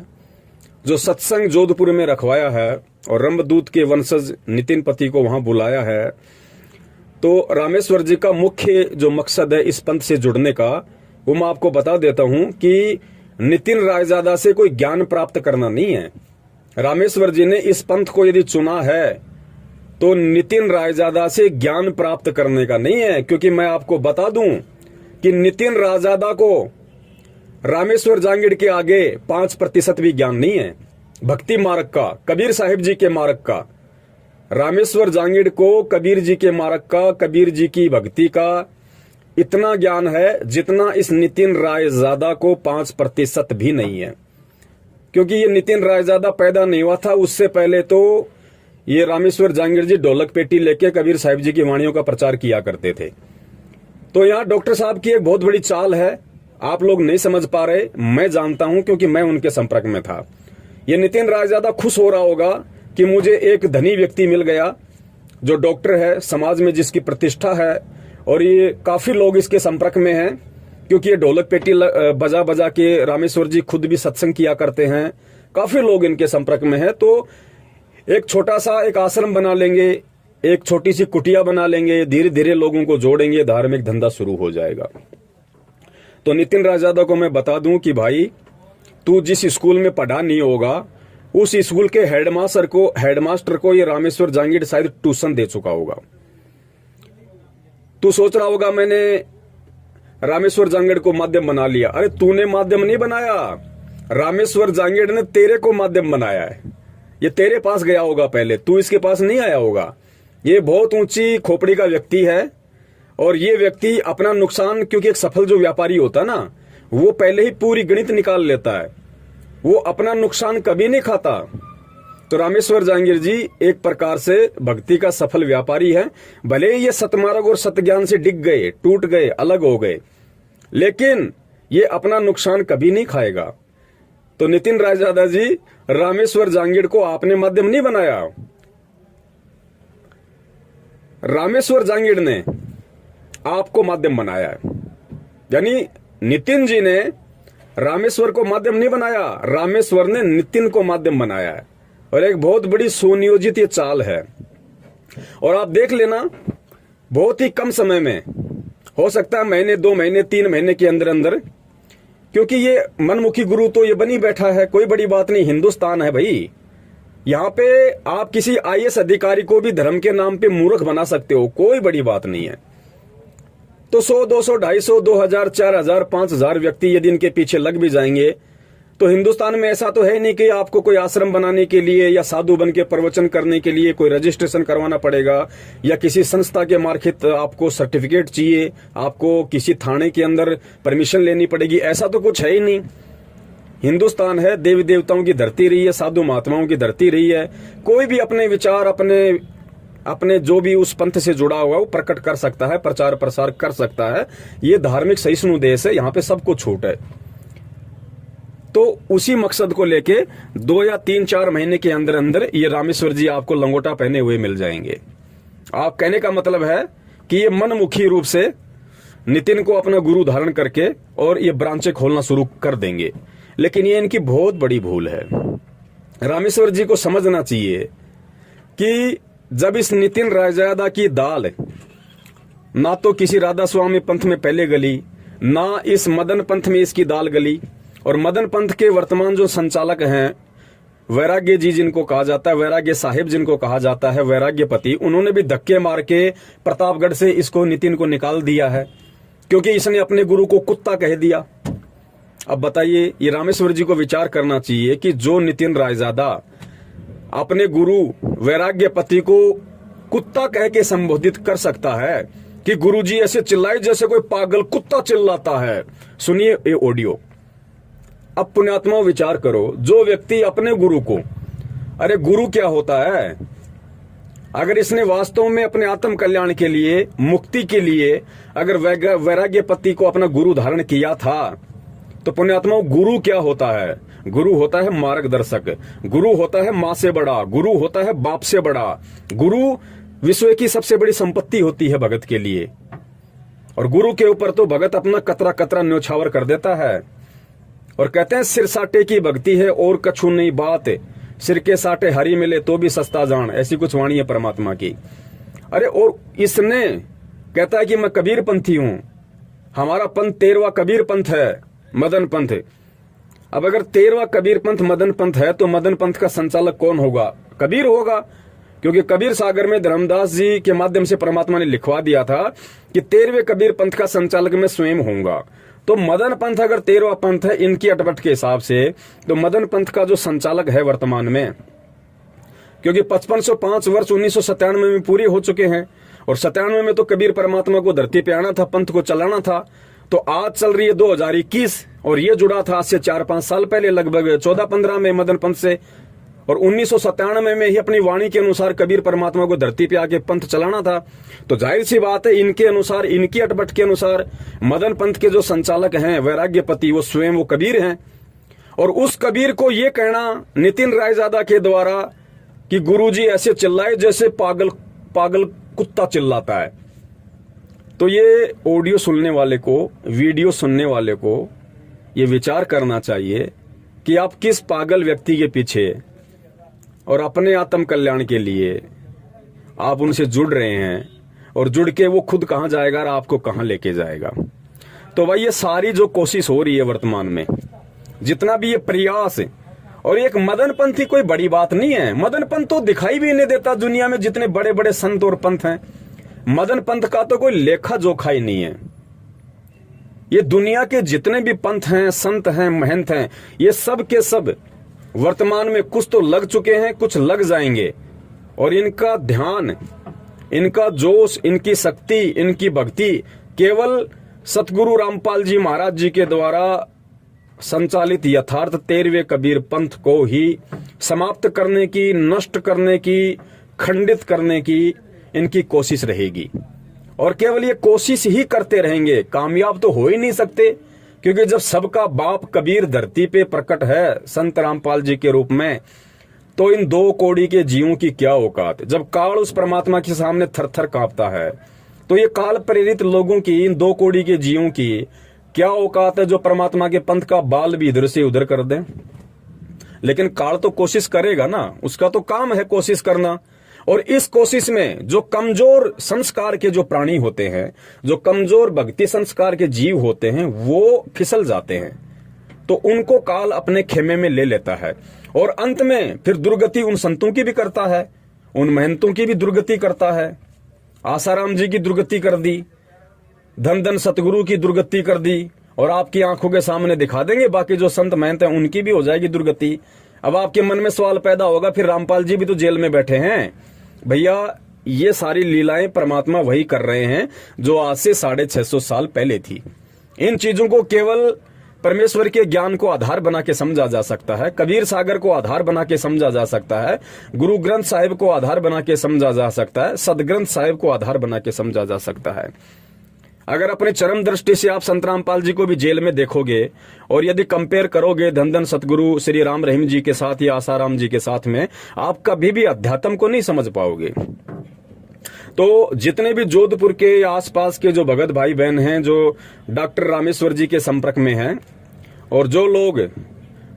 Speaker 3: जो सत्संग जोधपुर में रखवाया है और रंभदूत के वंशज नितिन पति को वहां बुलाया है, तो रामेश्वर जी का मुख्य जो मकसद है इस पंथ से जुड़ने का, वो मैं आपको बता देता हूं कि नितिन रायजादा से कोई ज्ञान प्राप्त करना नहीं है। रामेश्वर जी ने इस पंथ को यदि चुना है तो नितिन रायजादा से ज्ञान प्राप्त करने का नहीं है, क्योंकि मैं आपको बता दूं कि नितिन रायजादा को रामेश्वर जांगीड़ के आगे 5% भी ज्ञान नहीं है भक्ति मार्ग का, कबीर साहिब जी के मार्ग का। रामेश्वर जांगीड़ को कबीर जी के मार्ग का, कबीर जी की भक्ति का इतना ज्ञान है जितना इस नितिन रायजादा को 5% भी नहीं है, क्योंकि ये नितिन रायजादा पैदा नहीं हुआ था, उससे पहले तो ये रामेश्वर जांगीड़ जी ढोलक पेटी लेके कबीर साहिब जी की वाणियों का प्रचार किया करते थे। तो यहाँ डॉक्टर साहब की एक बहुत बड़ी चाल है, आप लोग नहीं समझ पा रहे, मैं जानता हूं क्योंकि मैं उनके संपर्क में था। ये नितिन रायजादा खुश हो रहा होगा कि मुझे एक धनी व्यक्ति मिल गया जो डॉक्टर है, समाज में जिसकी प्रतिष्ठा है, और ये काफी लोग इसके संपर्क में हैं, क्योंकि ये ढोलक पेटी बजा बजा के रामेश्वर जी खुद भी सत्संग किया करते हैं, काफी लोग इनके संपर्क में हैं। तो एक छोटा सा एक आश्रम बना लेंगे, एक छोटी सी कुटिया बना लेंगे, धीरे धीरे लोगों को जोड़ेंगे, धार्मिक धंधा शुरू हो जाएगा। तो नितिन रायजादा को मैं बता दूं कि भाई तू जिस स्कूल में पढ़ा नहीं होगा उस स्कूल के हेडमास्टर को ये रामेश्वर जांगीड़ शायद ट्यूशन दे चुका होगा। तू सोच रहा होगा मैंने रामेश्वर जांगीड़ को माध्यम बना लिया। अरे तूने माध्यम नहीं बनाया, रामेश्वर जांगीड़ ने तेरे को माध्यम बनाया है। ये तेरे पास गया होगा पहले, तू इसके पास नहीं आया होगा। ये बहुत ऊंची खोपड़ी का व्यक्ति है और ये व्यक्ति अपना नुकसान, क्योंकि एक सफल जो व्यापारी होता ना, वो पहले ही पूरी गणित निकाल लेता है, वो अपना नुकसान कभी नहीं खाता। तो रामेश्वर जांगीड़ जी एक प्रकार से भक्ति का सफल व्यापारी है। भले ही ये सतमार्ग और सतज्ञान से डिग गए, टूट गए, अलग हो गए, लेकिन ये अपना नुकसान कभी नहीं खाएगा। तो नितिन रायजादा जी, रामेश्वर जांगीड़ को आपने माध्यम नहीं बनाया, रामेश्वर जांगीड़ ने आपको माध्यम बनाया है। यानी नितिन जी ने रामेश्वर को माध्यम नहीं बनाया, रामेश्वर ने नितिन को माध्यम बनाया है। और एक बहुत बड़ी सुनियोजित ये चाल है। और आप देख लेना, बहुत ही कम समय में, हो सकता है महीने, 2 महीने, 3 महीने के अंदर अंदर, क्योंकि ये मनमुखी गुरु तो ये बनी बैठा है, कोई बड़ी बात नहीं, हिंदुस्तान है भाई। यहाँ पे आप किसी IAS अधिकारी को भी धर्म के नाम पे मूर्ख बना सकते हो, कोई बड़ी बात नहीं है। तो 100, 200, 250, 2000, 4000, 5000 व्यक्ति यदि इनके पीछे लग भी जाएंगे, तो हिंदुस्तान में ऐसा तो है नहीं कि आपको कोई आश्रम बनाने के लिए या साधु बन के प्रवचन करने के लिए कोई रजिस्ट्रेशन करवाना पड़ेगा, या किसी संस्था के मार्फत आपको सर्टिफिकेट चाहिए, आपको किसी थाने के अंदर परमिशन लेनी पड़ेगी, ऐसा तो कुछ है ही नहीं। हिंदुस्तान है, देवी देवताओं की धरती रही है, साधु महात्माओं की धरती रही है। कोई भी अपने विचार, अपने अपने जो भी उस पंथ से जुड़ा हुआ है वो प्रकट कर सकता है, प्रचार प्रसार कर सकता है। ये धार्मिक सहिष्णु देश है, यहाँ पे सबको छूट है। तो उसी मकसद को लेके 2 या 3-4 महीने के अंदर अंदर ये रामेश्वर जी आपको लंगोटा पहने हुए मिल जाएंगे। आप कहने का मतलब है कि ये मनमुखी रूप से नितिन को अपना गुरु धारण करके और ये ब्रांचें खोलना शुरू कर देंगे, लेकिन ये इनकी बहुत बड़ी भूल है। रामेश्वर जी को समझना चाहिए कि जब इस नितिन रायजादा की दाल ना तो किसी राधा स्वामी पंथ में पहले गली, ना इस मदन पंथ में इसकी दाल गली, और मदन पंथ के वर्तमान जो संचालक हैं, वैराग्य जी जिनको कहा जाता है, वैराग्य साहिब जिनको कहा जाता है, वैराग्यपति, उन्होंने भी धक्के मार के प्रतापगढ़ से इसको नितिन को निकाल दिया है, क्योंकि इसने अपने गुरु को कुत्ता कह दिया। अब बताइए, ये रामेश्वर जी को विचार करना चाहिए कि जो नितिन रायजादा अपने गुरु वैराग्यपति को कुत्ता कह के संबोधित कर सकता है कि गुरुजी ऐसे चिल्लाए जैसे कोई पागल कुत्ता चिल्लाता है। सुनिए ये ऑडियो। अब पुण्यात्मा विचार करो, जो व्यक्ति अपने गुरु को, अरे गुरु क्या होता है, अगर इसने वास्तव में अपने आत्म कल्याण के लिए, मुक्ति के लिए अगर वैराग्यपति को अपना गुरु धारण किया था, तो पुण्यात्मा गुरु क्या होता है? गुरु होता है मार्गदर्शक, गुरु होता है माँ से बड़ा, गुरु होता है बाप से बड़ा, गुरु विश्व की सबसे बड़ी संपत्ति होती है भगत के लिए। और गुरु के ऊपर तो भगत अपना कतरा कतरा न्योछावर कर देता है। और कहते हैं सिर साटे की भक्ति है और कछु नहीं बात, सिर के साटे हरी मिले तो भी सस्ता जान, ऐसी कुछ वाणी है परमात्मा की। अरे और इसने कहता है कि मैं कबीर पंथी हूं, हमारा पंथ 13वां कबीर पंथ है, मदन पंथ। अब अगर 13वां कबीर पंथ मदन पंथ है तो मदन पंथ का संचालक कौन होगा? कबीर होगा, क्योंकि कबीर सागर में धर्मदास जी के माध्यम से परमात्मा ने लिखवा दिया था कि 13वें कबीर पंथ का संचालक मैं स्वयं होऊंगा। तो मदन पंथ अगर 13वां पंथ है इनकी अटपट के हिसाब से, तो मदन पंथ का जो संचालक है वर्तमान में, क्योंकि 5505 वर्ष 1997 में पूरे हो चुके हैं, और 97 में तो कबीर परमात्मा को धरती पे आना था, पंथ को चलाना था। तो आज चल रही है 2021, और ये जुड़ा था आज से 4-5 साल पहले, लगभग 14-15 में मदन पंथ से। और 1997 में ही अपनी वाणी के अनुसार कबीर परमात्मा को धरती पे आके पंथ चलाना था। तो जाहिर सी बात है, इनके अनुसार, इनकी अटपट के अनुसार मदन पंथ के जो संचालक हैं वैराग्यपति, वो स्वयं वो कबीर हैं। और उस कबीर को ये कहना नितिन रायजादा के द्वारा कि गुरुजी ऐसे चिल्लाए जैसे पागल पागल कुत्ता चिल्लाता है, तो ये ऑडियो सुनने वाले को, वीडियो सुनने वाले को ये विचार करना चाहिए कि आप किस पागल व्यक्ति के पीछे और अपने आत्म कल्याण के लिए आप उनसे जुड़ रहे हैं, और जुड़ के वो खुद कहां जाएगा और आपको कहां लेके जाएगा। तो भाई ये सारी जो कोशिश हो रही है वर्तमान में, जितना भी ये प्रयास है, और एक मदन पंथ ही कोई बड़ी बात नहीं है। मदन पंथ तो दिखाई भी नहीं देता दुनिया में, जितने बड़े बड़े संत और पंथ हैं, मदन पंथ का तो कोई लेखा जोखा ही नहीं है। ये दुनिया के जितने भी पंथ हैं, संत हैं, महंत हैं, ये सब के सब वर्तमान में कुछ तो लग चुके हैं, कुछ लग जाएंगे, और इनका ध्यान, इनका जोश, इनकी शक्ति, इनकी भक्ति केवल सतगुरु रामपाल जी महाराज जी के द्वारा संचालित यथार्थ 13वें कबीर पंथ को ही समाप्त करने की, नष्ट करने की, खंडित करने की इनकी कोशिश रहेगी। और केवल ये कोशिश ही करते रहेंगे, कामयाब तो हो ही नहीं सकते, क्योंकि जब सबका बाप कबीर धरती पे प्रकट है संत रामपाल जी के रूप में, तो इन 2 कौड़ी के जीवों की क्या औकात। जब काल उस परमात्मा के सामने थर-थर कांपता है, तो ये काल प्रेरित लोगों की, इन 2 कौड़ी के जीवों की क्या औकात है जो परमात्मा के पंथ का बाल भी इधर से उधर कर दें। लेकिन काल तो कोशिश करेगा ना, उसका तो काम है कोशिश करना। और इस कोशिश में जो कमजोर संस्कार के जो प्राणी होते हैं, जो कमजोर भक्ति संस्कार के जीव होते हैं, वो फिसल जाते हैं, तो उनको काल अपने खेमे में ले लेता है। और अंत में फिर दुर्गति उन संतों की भी करता है, उन महंतों की भी दुर्गति करता है। आसाराम जी की दुर्गति कर दी, धन धन सतगुरु की दुर्गति कर दी, और आपकी आंखों के सामने दिखा देंगे बाकी जो संत महंत हैं उनकी भी हो जाएगी दुर्गति। अब आपके मन में सवाल पैदा होगा, फिर रामपाल जी भी तो जेल में बैठे हैं। भैया ये सारी लीलाएं परमात्मा वही कर रहे हैं जो आज से 650 साल पहले थी। इन चीजों को केवल परमेश्वर के ज्ञान को आधार बना के समझा जा सकता है, कबीर सागर को आधार बना के समझा जा सकता है, गुरु ग्रंथ साहिब को आधार बना के समझा जा सकता है, सदग्रंथ साहिब को आधार बना के समझा जा सकता है। अगर अपने चरम दृष्टि से आप संत रामपाल जी को भी जेल में देखोगे और यदि कंपेयर करोगे धन धन सतगुरु श्री राम रहीम जी के साथ या आसाराम जी के साथ में, आप कभी भी अध्यात्म को नहीं समझ पाओगे। तो जितने भी जोधपुर के या आसपास के जो भगत भाई बहन हैं जो डॉक्टर रामेश्वर जी के संपर्क में हैं, और जो लोग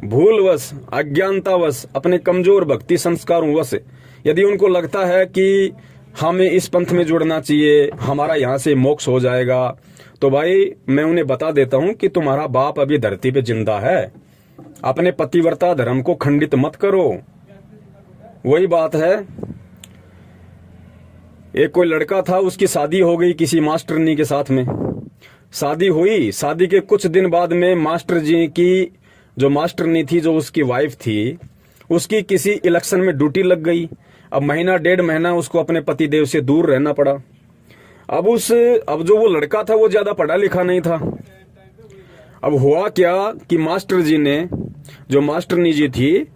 Speaker 3: भूलवश अज्ञानतावश अपने कमजोर भक्ति संस्कारों वश यदि उनको लगता है कि हमें इस पंथ में जुड़ना चाहिए, हमारा यहाँ से मोक्ष हो जाएगा, तो भाई मैं उन्हें बता देता हूं कि तुम्हारा बाप अभी धरती पे जिंदा है। अपने पतिव्रता धर्म को खंडित मत करो। वही बात है, एक कोई लड़का था, उसकी शादी हो गई किसी मास्टरनी के साथ में। शादी हुई, शादी के कुछ दिन बाद में मास्टर जी की जो मास्टरनी थी, जो उसकी वाइफ थी, उसकी किसी इलेक्शन में ड्यूटी लग गई। अब महीना डेढ़ महीना उसको अपने पतिदेव से दूर रहना पड़ा। अब जो वो लड़का था वो ज्यादा पढ़ा लिखा नहीं था। अब हुआ क्या कि मास्टर जी ने, जो मास्टरनी जी थी,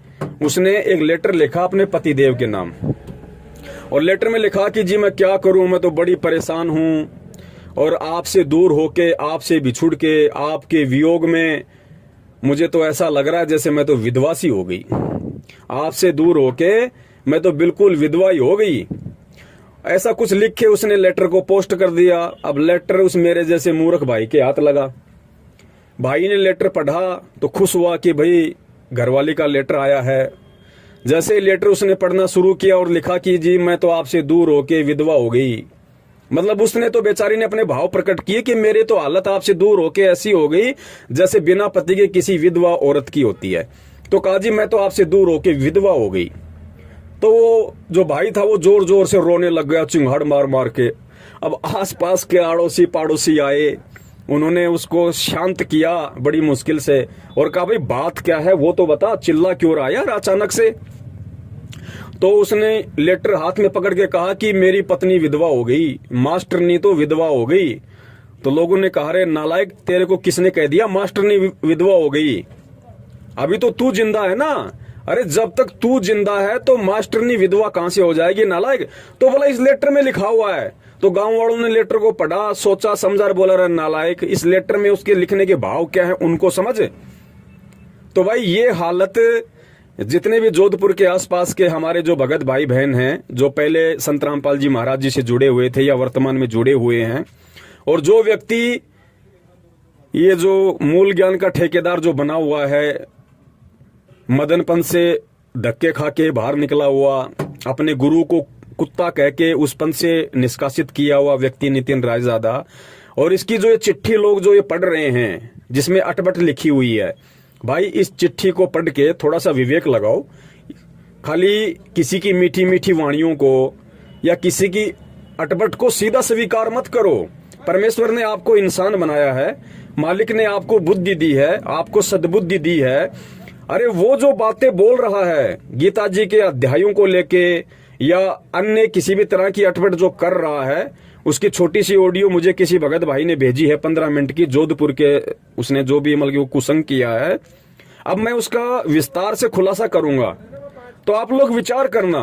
Speaker 3: उसने एक लेटर लिखा अपने पतिदेव के नाम, और लेटर में लिखा कि जी मैं क्या करूं, मैं तो बड़ी परेशान हूं और आपसे दूर होके, आपसे बिछुड़ के, आपके वियोग में मुझे तो ऐसा लग रहा है जैसे मैं तो विधवा सी हो गई। आपसे दूर होके मैं तो बिल्कुल विधवा ही हो गई। ऐसा कुछ लिख के उसने लेटर को पोस्ट कर दिया। अब लेटर उस मेरे जैसे मूर्ख भाई के हाथ लगा। भाई ने लेटर पढ़ा तो खुश हुआ कि भाई घरवाली का लेटर आया है। जैसे ही लेटर उसने पढ़ना शुरू किया और लिखा कि जी मैं तो आपसे दूर होके विधवा हो गई, मतलब उसने तो बेचारी ने अपने भाव प्रकट किए कि मेरे तो हालत आपसे दूर होके ऐसी हो गई जैसे बिना पति के किसी विधवा औरत की होती है। तो कहा जी मैं तो आपसे दूर होके विधवा हो गई। तो वो जो भाई था वो जोर जोर से रोने लग गया, चिंगाड़ मार मार के। अब आसपास के आड़ोसी पाड़ोसी आए, उन्होंने उसको शांत किया बड़ी मुश्किल से और कहा भाई बात क्या है वो तो बता, चिल्ला क्यों रहा यार अचानक से। तो उसने लेटर हाथ में पकड़ के कहा कि मेरी पत्नी विधवा हो गई, मास्टरनी तो विधवा हो गई। तो लोगों ने कहा रे नालायक, तेरे को किसने कह दिया मास्टरनी विधवा हो गई? अभी तो तू जिंदा है ना। अरे जब तक तू जिंदा है तो मास्टरनी विधवा कहां से हो जाएगी नालायक? तो बोला इस लेटर में लिखा हुआ है। तो गांव वालों ने लेटर को पढ़ा, सोचा समझा और बोला रे नालायक, इस लेटर में उसके लिखने के भाव क्या है उनको समझ। तो भाई ये हालत जितने भी जोधपुर के आसपास के हमारे जो भगत भाई बहन हैं, जो पहले संत रामपाल जी महाराज जी से जुड़े हुए थे या वर्तमान में जुड़े हुए हैं, और जो व्यक्ति ये जो मूल ज्ञान का ठेकेदार जो बना हुआ है, मदन पंथ से धक्के खा के बाहर निकला हुआ, अपने गुरु को कुत्ता कह के उस पंथ से निष्कासित किया हुआ व्यक्ति नितिन रायजादा, और इसकी जो ये चिट्ठी लोग जो ये पढ़ रहे हैं जिसमें अटपट लिखी हुई है, भाई इस चिट्ठी को पढ़ के थोड़ा सा विवेक लगाओ। खाली किसी की मीठी मीठी वाणियों को या किसी की अटपट को सीधा स्वीकार मत करो। परमेश्वर ने आपको इंसान बनाया है, मालिक ने आपको बुद्धि दी है, आपको सद्बुद्धि दी है। अरे वो जो बातें बोल रहा है गीता जी के अध्यायों को लेके या अन्य किसी भी तरह की अटपट जो कर रहा है, उसकी छोटी सी ऑडियो मुझे किसी भगत भाई ने भेजी है 15 मिनट की, जोधपुर के, उसने जो भी मतलब वो कुसंग किया है। अब मैं उसका विस्तार से खुलासा करूंगा, तो आप लोग विचार करना।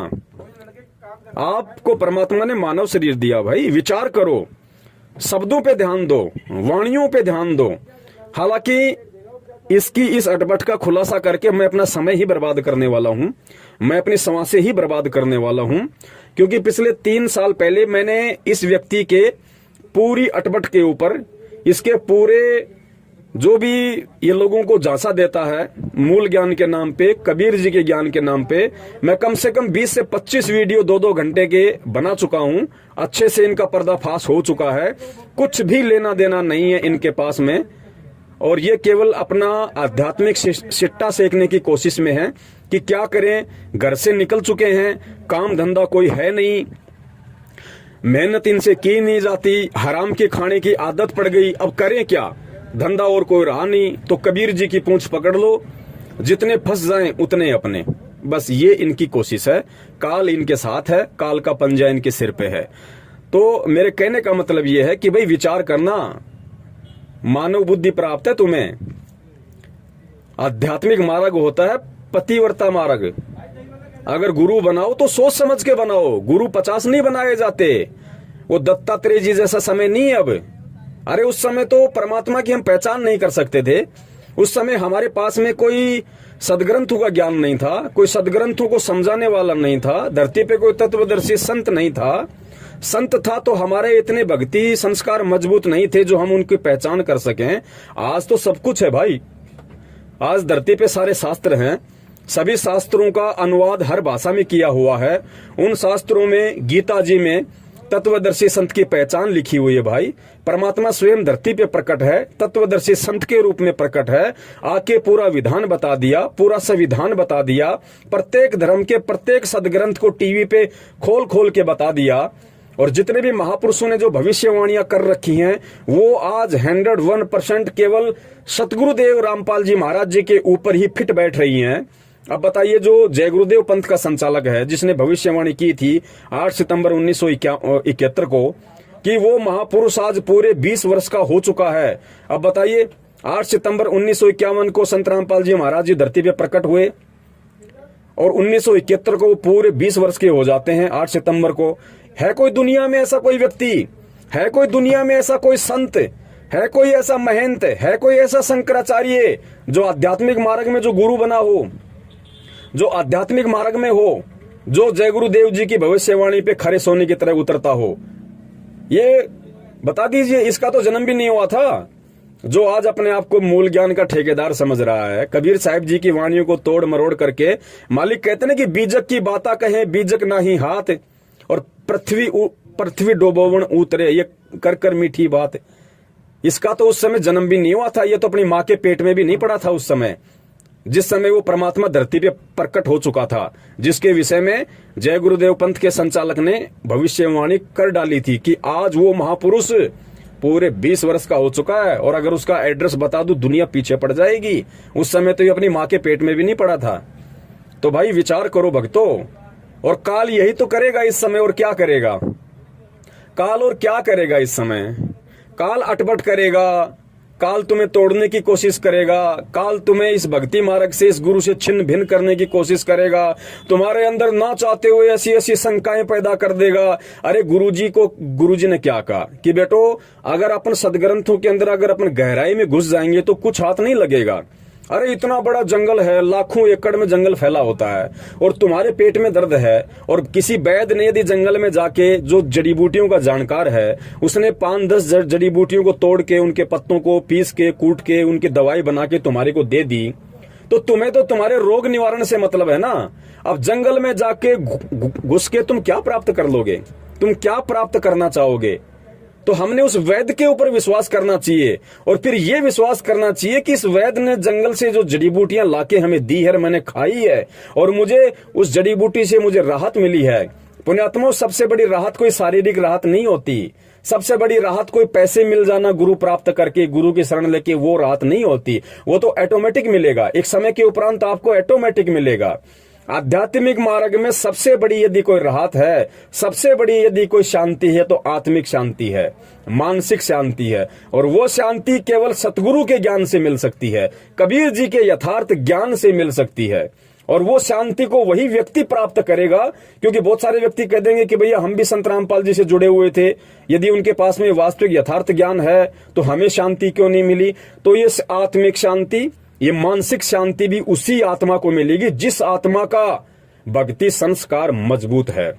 Speaker 3: आपको परमात्मा ने मानव शरीर दिया, भाई विचार करो, शब्दों पे ध्यान दो, वाणियों पे ध्यान दो। हालांकि इसकी इस अटपट का खुलासा करके मैं अपना समय ही बर्बाद करने वाला हूं, मैं अपनी समाज से ही बर्बाद करने वाला हूं, क्योंकि पिछले 3 साल पहले मैंने इस व्यक्ति के पूरी अटपट के ऊपर, इसके पूरे जो भी ये लोगों को झांसा देता है मूल ज्ञान के नाम पे, कबीर जी के ज्ञान के नाम पे, मैं कम से कम 20 से 25 वीडियो 2-2 घंटे के बना चुका हूं। अच्छे से इनका पर्दाफाश हो चुका है, कुछ भी लेना देना नहीं है इनके पास में, और ये केवल अपना आध्यात्मिक सिट्टा सेकने की कोशिश में है कि क्या करें। घर से निकल चुके हैं, काम धंधा कोई है नहीं, मेहनत इनसे की नहीं जाती, हराम के खाने की आदत पड़ गई, अब करें क्या, धंधा और कोई रहा नहीं, तो कबीर जी की पूंछ पकड़ लो, जितने फंस जाएं उतने अपने। बस ये इनकी कोशिश है, काल इनके साथ है, काल का पंजा इनके सिर पे है। तो मेरे कहने का मतलब ये है कि भाई विचार करना, मानव बुद्धि प्राप्त है तुम्हें, आध्यात्मिक मार्ग होता है पतिव्रता मार्ग। अगर गुरु बनाओ तो सोच समझ के बनाओ। गुरु 50 नहीं बनाए जाते। वो दत्तात्रेय जी जैसा समय नहीं है अब। अरे उस समय तो परमात्मा की हम पहचान नहीं कर सकते थे। उस समय हमारे पास में कोई सदग्रंथों का ज्ञान नहीं था, कोई सदग्रंथों को समझाने वाला नहीं था, धरती पे कोई तत्वदर्शी संत नहीं था। संत था तो हमारे इतने भक्ति संस्कार मजबूत नहीं थे जो हम उनकी पहचान कर सकें। आज तो सब कुछ है भाई। आज धरती पे सारे शास्त्र हैं। सभी शास्त्रों का अनुवाद हर भाषा में किया हुआ है। उन शास्त्रों में, गीता जी में तत्वदर्शी संत की पहचान लिखी हुई है भाई। परमात्मा स्वयं धरती पे प्रकट है, तत्वदर्शी संत के रूप में प्रकट है। आके पूरा विधान बता दिया, पूरा संविधान बता दिया, प्रत्येक धर्म के प्रत्येक सदग्रंथ को टीवी पे खोल खोल के बता दिया। और जितने भी महापुरुषों ने जो भविष्यवाणियां कर रखी हैं वो आज 101% केवल सतगुरुदेव रामपाल जी महाराज जी के ऊपर ही फिट बैठ रही हैं। अब बताइए, जो जय गुरुदेव पंथ का संचालक है, जिसने भविष्यवाणी की थी 8 सितंबर 1971 को कि वो महापुरुष आज पूरे 20 वर्ष का हो चुका है। अब बताइए, 8 सितंबर 1951 को संत रामपाल जी महाराज जी धरती पे प्रकट हुए और 1971 को वो पूरे 20 वर्ष के हो जाते हैं 8 सितंबर को। है कोई दुनिया में ऐसा कोई व्यक्ति, है कोई दुनिया में ऐसा कोई संत, है कोई ऐसा महंत, है कोई ऐसा शंकराचार्य जो आध्यात्मिक मार्ग में जो गुरु बना हो, जो आध्यात्मिक मार्ग में हो, जो जय गुरुदेव जी की भविष्यवाणी पे खरे सोने की तरह उतरता हो? ये बता दीजिए। इसका तो जन्म भी नहीं हुआ था जो आज अपने आप को मूल ज्ञान का ठेकेदार समझ रहा है। कबीर साहिब जी की वाणियों को तोड़ मरोड़ करके मालिक कहते ना कि बीजक की बाता कहे बीजक नाही हाथ, और पृथ्वी डोबोवन उतरे ये कर कर मीठी बात। इसका तो उस समय जन्म भी नहीं हुआ था। ये तो अपनी माँ के पेट में भी नहीं पड़ा था उस समय, जिस समय वो परमात्मा धरती पे प्रकट हो चुका था, जिसके विषय में जय गुरुदेव पंथ के संचालक ने भविष्यवाणी कर डाली थी कि आज वो महापुरुष पूरे 20 वर्ष का हो चुका है। और अगर उसका एड्रेस बता दूं दुनिया पीछे पड़ जाएगी। उस समय तो ये अपनी माँ के पेट में भी नहीं पड़ा था। तो भाई विचार करो भक्तों। और काल यही तो करेगा इस समय। और क्या करेगा काल? और क्या करेगा इस समय? काल अटपट करेगा, काल तुम्हें तोड़ने की कोशिश करेगा, काल तुम्हें इस भक्ति मार्ग से, इस गुरु से छिन्न भिन्न करने की कोशिश करेगा। तुम्हारे अंदर ना चाहते हुए ऐसी ऐसी शंकाएं पैदा कर देगा। अरे गुरुजी ने क्या कहा कि बेटो अगर अपन सदग्रंथों के अंदर अगर अपन गहराई में घुस जाएंगे तो कुछ हाथ नहीं लगेगा। अरे इतना बड़ा जंगल है, लाखों एकड़ में जंगल फैला होता है और तुम्हारे पेट में दर्द है, और किसी वैद्य ने यदि जंगल में जाके, जो जड़ी बूटियों का जानकार है, उसने 5-10 जड़ी बूटियों को तोड़ के, उनके पत्तों को पीस के, कूट के, उनकी दवाई बना के तुम्हारे को दे दी, तो तुम्हें तो तुम्हारे रोग निवारण से मतलब है ना। अब जंगल में जाके घुस के तुम क्या प्राप्त कर लोगे? तुम क्या प्राप्त करना चाहोगे? तो हमने उस वैद्य के ऊपर विश्वास करना चाहिए, और फिर ये विश्वास करना चाहिए कि इस वैद्य ने जंगल से जो जड़ी बूटियां लाके हमें दी है, मैंने खाई है और मुझे उस जड़ी बूटी से मुझे राहत मिली है। पुण्यात्माओं, सबसे बड़ी राहत कोई शारीरिक राहत नहीं होती। सबसे बड़ी राहत कोई पैसे मिल जाना गुरु प्राप्त करके, गुरु की शरण लेके, वो राहत नहीं होती। वो तो ऑटोमेटिक मिलेगा, एक समय के उपरांत आपको ऑटोमेटिक मिलेगा। आध्यात्मिक मार्ग में सबसे बड़ी यदि कोई राहत है, सबसे बड़ी यदि कोई शांति है तो आत्मिक शांति है, मानसिक शांति है। और वो शांति केवल सतगुरु के ज्ञान से मिल सकती है, कबीर जी के यथार्थ ज्ञान से मिल सकती है। और वो शांति को वही व्यक्ति प्राप्त करेगा, क्योंकि बहुत सारे व्यक्ति कह देंगे कि भैया हम भी संत रामपाल जी से जुड़े हुए थे, यदि उनके पास में वास्तविक यथार्थ ज्ञान है तो हमें शांति क्यों नहीं मिली? तो ये आत्मिक शांति, ये मानसिक शांति भी उसी आत्मा को मिलेगी जिस आत्मा का भक्ति संस्कार मजबूत है।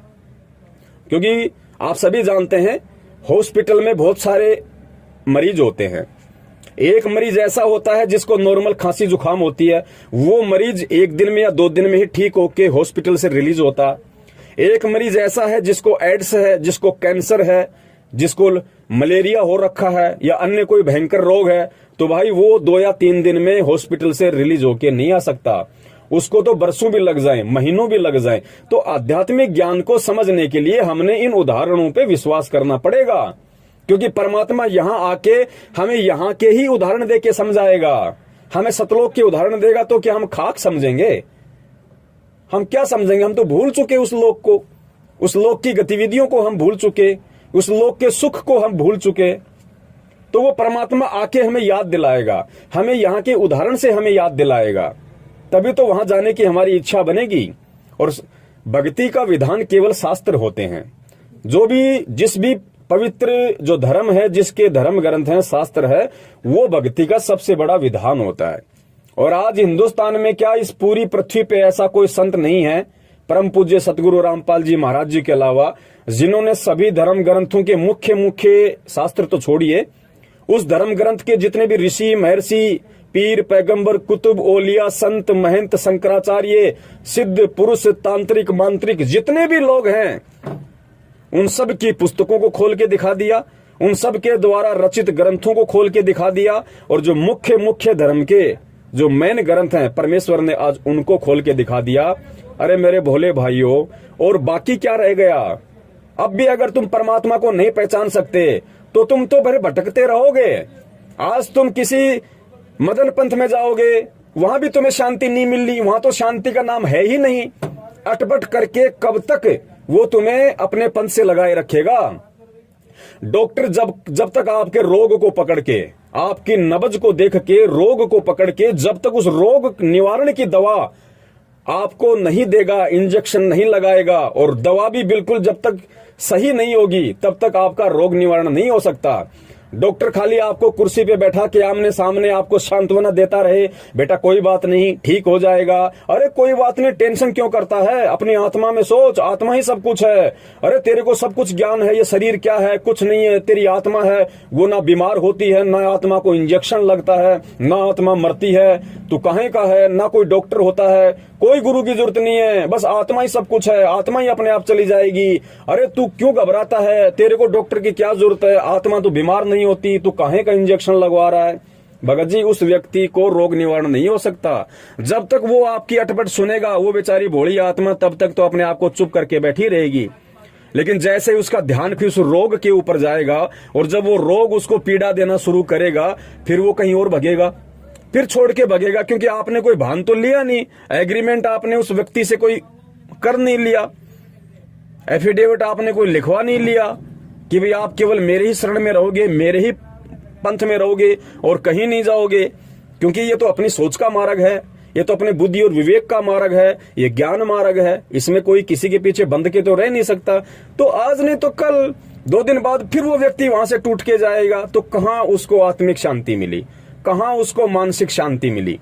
Speaker 3: क्योंकि आप सभी जानते हैं हॉस्पिटल में बहुत सारे मरीज होते हैं। एक मरीज ऐसा होता है जिसको नॉर्मल खांसी जुकाम होती है, वो मरीज 1 दिन में या 2 दिन में ही ठीक होके हॉस्पिटल से रिलीज होता। एक मरीज ऐसा है जिसको एड्स है, जिसको कैंसर है, जिसको मलेरिया हो रखा है या अन्य कोई भयंकर रोग है, तो भाई वो 2 या 3 दिन में हॉस्पिटल से रिलीज होके नहीं आ सकता। उसको तो बरसों भी लग जाएं, महीनों भी लग जाएं। तो आध्यात्मिक ज्ञान को समझने के लिए हमने इन उदाहरणों पे विश्वास करना पड़ेगा, क्योंकि परमात्मा यहाँ आके हमें यहाँ के ही उदाहरण दे के समझाएगा। हमें सतलोक के उदाहरण देगा तो क्या हम खाक समझेंगे? हम क्या समझेंगे? हम तो भूल चुके उस लोक को, उस लोक की गतिविधियों को हम भूल चुके, उस लोक के सुख को हम भूल चुके। तो वो परमात्मा आके हमें याद दिलाएगा, हमें यहाँ के उदाहरण से हमें याद दिलाएगा, तभी तो वहां जाने की हमारी इच्छा बनेगी। और भक्ति का विधान केवल शास्त्र होते हैं। जो भी जिस भी पवित्र जो धर्म है, जिसके धर्म ग्रंथ हैं, शास्त्र है, वो भक्ति का सबसे बड़ा विधान होता है। और आज हिंदुस्तान में क्या, इस पूरी पृथ्वी पे ऐसा कोई संत नहीं है, परम पूज्य सतगुरु रामपाल जी महाराज जी के अलावा, जिन्होंने सभी धर्म ग्रंथों के मुख्य शास्त्र तो छोड़िए, उस धर्म ग्रंथ के जितने भी ऋषि, महर्षि, पीर, पैगंबर, कुतुब, ओलिया, संत, महंत, शंकराचार्य, सिद्ध पुरुष, तांत्रिक, मांत्रिक, जितने भी लोग हैं, उन सब की पुस्तकों को खोल के दिखा दिया, उन सब के द्वारा रचित ग्रंथों को खोल के दिखा दिया, और जो मुख्य धर्म के जो मेन ग्रंथ हैं, परमेश्वर ने आज उनको खोल के दिखा दिया। अरे मेरे भोले भाइयों, और बाकी क्या रह गया? अब भी अगर तुम परमात्मा को नहीं पहचान सकते तो तुम तो भरे भटकते रहोगे। आज तुम किसी मदन पंथ में जाओगे, वहां भी तुम्हें शांति नहीं मिलनी, वहां तो शांति का नाम है ही नहीं। अटपट करके कब तक वो तुम्हें अपने पंथ से लगाए रखेगा? डॉक्टर जब तक आपके रोग को पकड़ के, आपकी नब्ज को देख के, रोग को पकड़ के, जब तक उस रोग निवारण की दवा आपको नहीं देगा, इंजेक्शन नहीं लगाएगा, और दवा भी बिल्कुल जब तक सही नहीं होगी, तब तक आपका रोग निवारण नहीं हो सकता। डॉक्टर खाली आपको कुर्सी पे बैठा के आमने सामने आपको सांत्वना देता रहे, बेटा कोई बात नहीं, ठीक हो जाएगा। अरे कोई बात नहीं, टेंशन क्यों करता है? अपनी आत्मा में सोच, आत्मा ही सब कुछ है। अरे तेरे को सब कुछ ज्ञान है, ये शरीर क्या है? कुछ नहीं है, तेरी आत्मा है, वो ना बीमार होती है, ना आत्मा को इंजेक्शन लगता है, ना आत्मा मरती है। तू कहीं का है? ना कोई डॉक्टर होता है, कोई गुरु की जरूरत नहीं है, बस आत्मा ही सब कुछ है, आत्मा ही अपने आप चली जाएगी। अरे तू क्यों घबराता है? तेरे को डॉक्टर की क्या जरूरत है? आत्मा तो बीमार नहीं होती, तू काहे का इंजेक्शन लगवा रहा है? भगत जी, उस व्यक्ति को रोग निवारण नहीं हो सकता। जब तक वो आपकी अटपट सुनेगा, वो बेचारी भोली आत्मा तब तक तो अपने आप को चुप करके बैठी रहेगी। लेकिन जैसे ही उसका ध्यान फिर उस रोग के ऊपर जाएगा, और जब वो रोग उसको पीड़ा देना शुरू करेगा, फिर वो कहीं और भगेगा, फिर छोड़ के भगेगा, क्योंकि आपने कोई भान तो लिया नहीं, एग्रीमेंट आपने उस व्यक्ति से कोई कर नहीं लिया, एफिडेविट आपने कोई लिखवा नहीं लिया कि भाई आप केवल मेरे ही शरण में रहोगे, मेरे ही पंथ में रहोगे और कहीं नहीं जाओगे। क्योंकि ये तो अपनी सोच का मार्ग है, ये तो अपने बुद्धि और विवेक का मार्ग है, ये ज्ञान मार्ग है, इसमें कोई किसी के पीछे बंध के तो रह नहीं सकता। तो आज नहीं तो कल, 2 दिन बाद फिर वो व्यक्ति वहां से टूट के जाएगा। तो कहां उसको आत्मिक शांति मिली, कहां उसको मानसिक शांति मिली?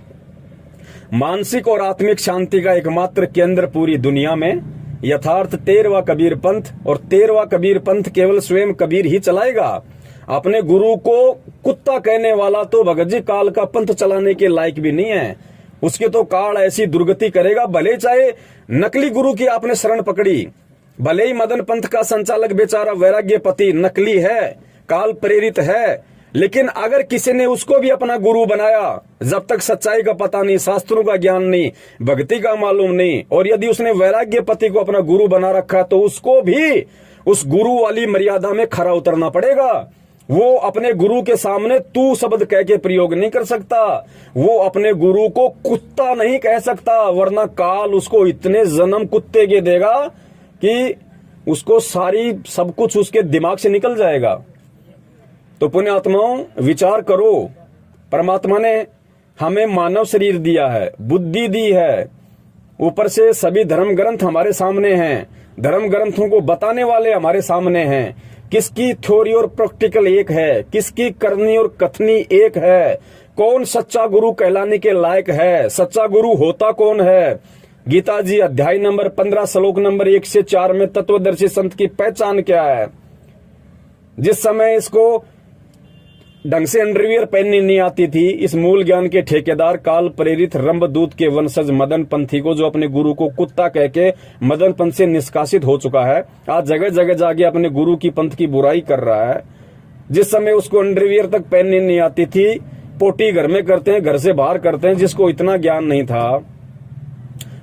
Speaker 3: मानसिक और आत्मिक शांति का एकमात्र केंद्र पूरी दुनिया में यथार्थ 13वां कबीर पंथ, और 13वां कबीर पंथ केवल स्वयं कबीर ही चलाएगा। अपने गुरु को कुत्ता कहने वाला तो भगत जी काल का पंथ चलाने के लायक भी नहीं है। उसके तो काल ऐसी दुर्गति करेगा, भले चाहे नकली गुरु की आपने शरण पकड़ी, भले ही मदन पंथ का संचालक बेचारा वैराग्यपति नकली है, काल प्रेरित है, लेकिन अगर किसी ने उसको भी अपना गुरु बनाया, जब तक सच्चाई का पता नहीं, शास्त्रों का ज्ञान नहीं, भक्ति का मालूम नहीं, और यदि उसने वैराग्यपति को अपना गुरु बना रखा, तो उसको भी उस गुरु वाली मर्यादा में खरा उतरना पड़ेगा। वो अपने गुरु के सामने तू शब्द कह के प्रयोग नहीं कर सकता, वो अपने गुरु को कुत्ता नहीं कह सकता, वरना काल उसको इतने जन्म कुत्ते के देगा कि उसको सारी सब कुछ उसके दिमाग से निकल जाएगा। तो पुण्यात्माओं, विचार करो, परमात्मा ने हमें मानव शरीर दिया है, बुद्धि दी है, ऊपर से सभी धर्म ग्रंथ हमारे सामने हैं, धर्म ग्रंथों को बताने वाले हमारे सामने हैं। किसकी थ्योरी और प्रैक्टिकल एक है, किसकी करनी और कथनी एक है, कौन सच्चा गुरु कहलाने के लायक है, सच्चा गुरु होता कौन है। गीता जी अध्याय नंबर 15 श्लोक नंबर 1 से 4 में तत्वदर्शी संत की पहचान क्या है। जिस समय इसको ढंग से अंडरवियर पहननी नहीं आती थी, इस मूल ज्ञान के ठेकेदार काल प्रेरित रंभदूत के वंशज मदन पंथी को, जो अपने गुरु को कुत्ता कह के मदन पंथ से निष्कासित हो चुका है, आज जगह जगह जाके अपने गुरु की पंथ की बुराई कर रहा है। जिस समय उसको अंडरवियर तक पहननी नहीं आती थी, पोटी घर में करते हैं, घर से बाहर करते हैं, जिसको इतना ज्ञान नहीं था।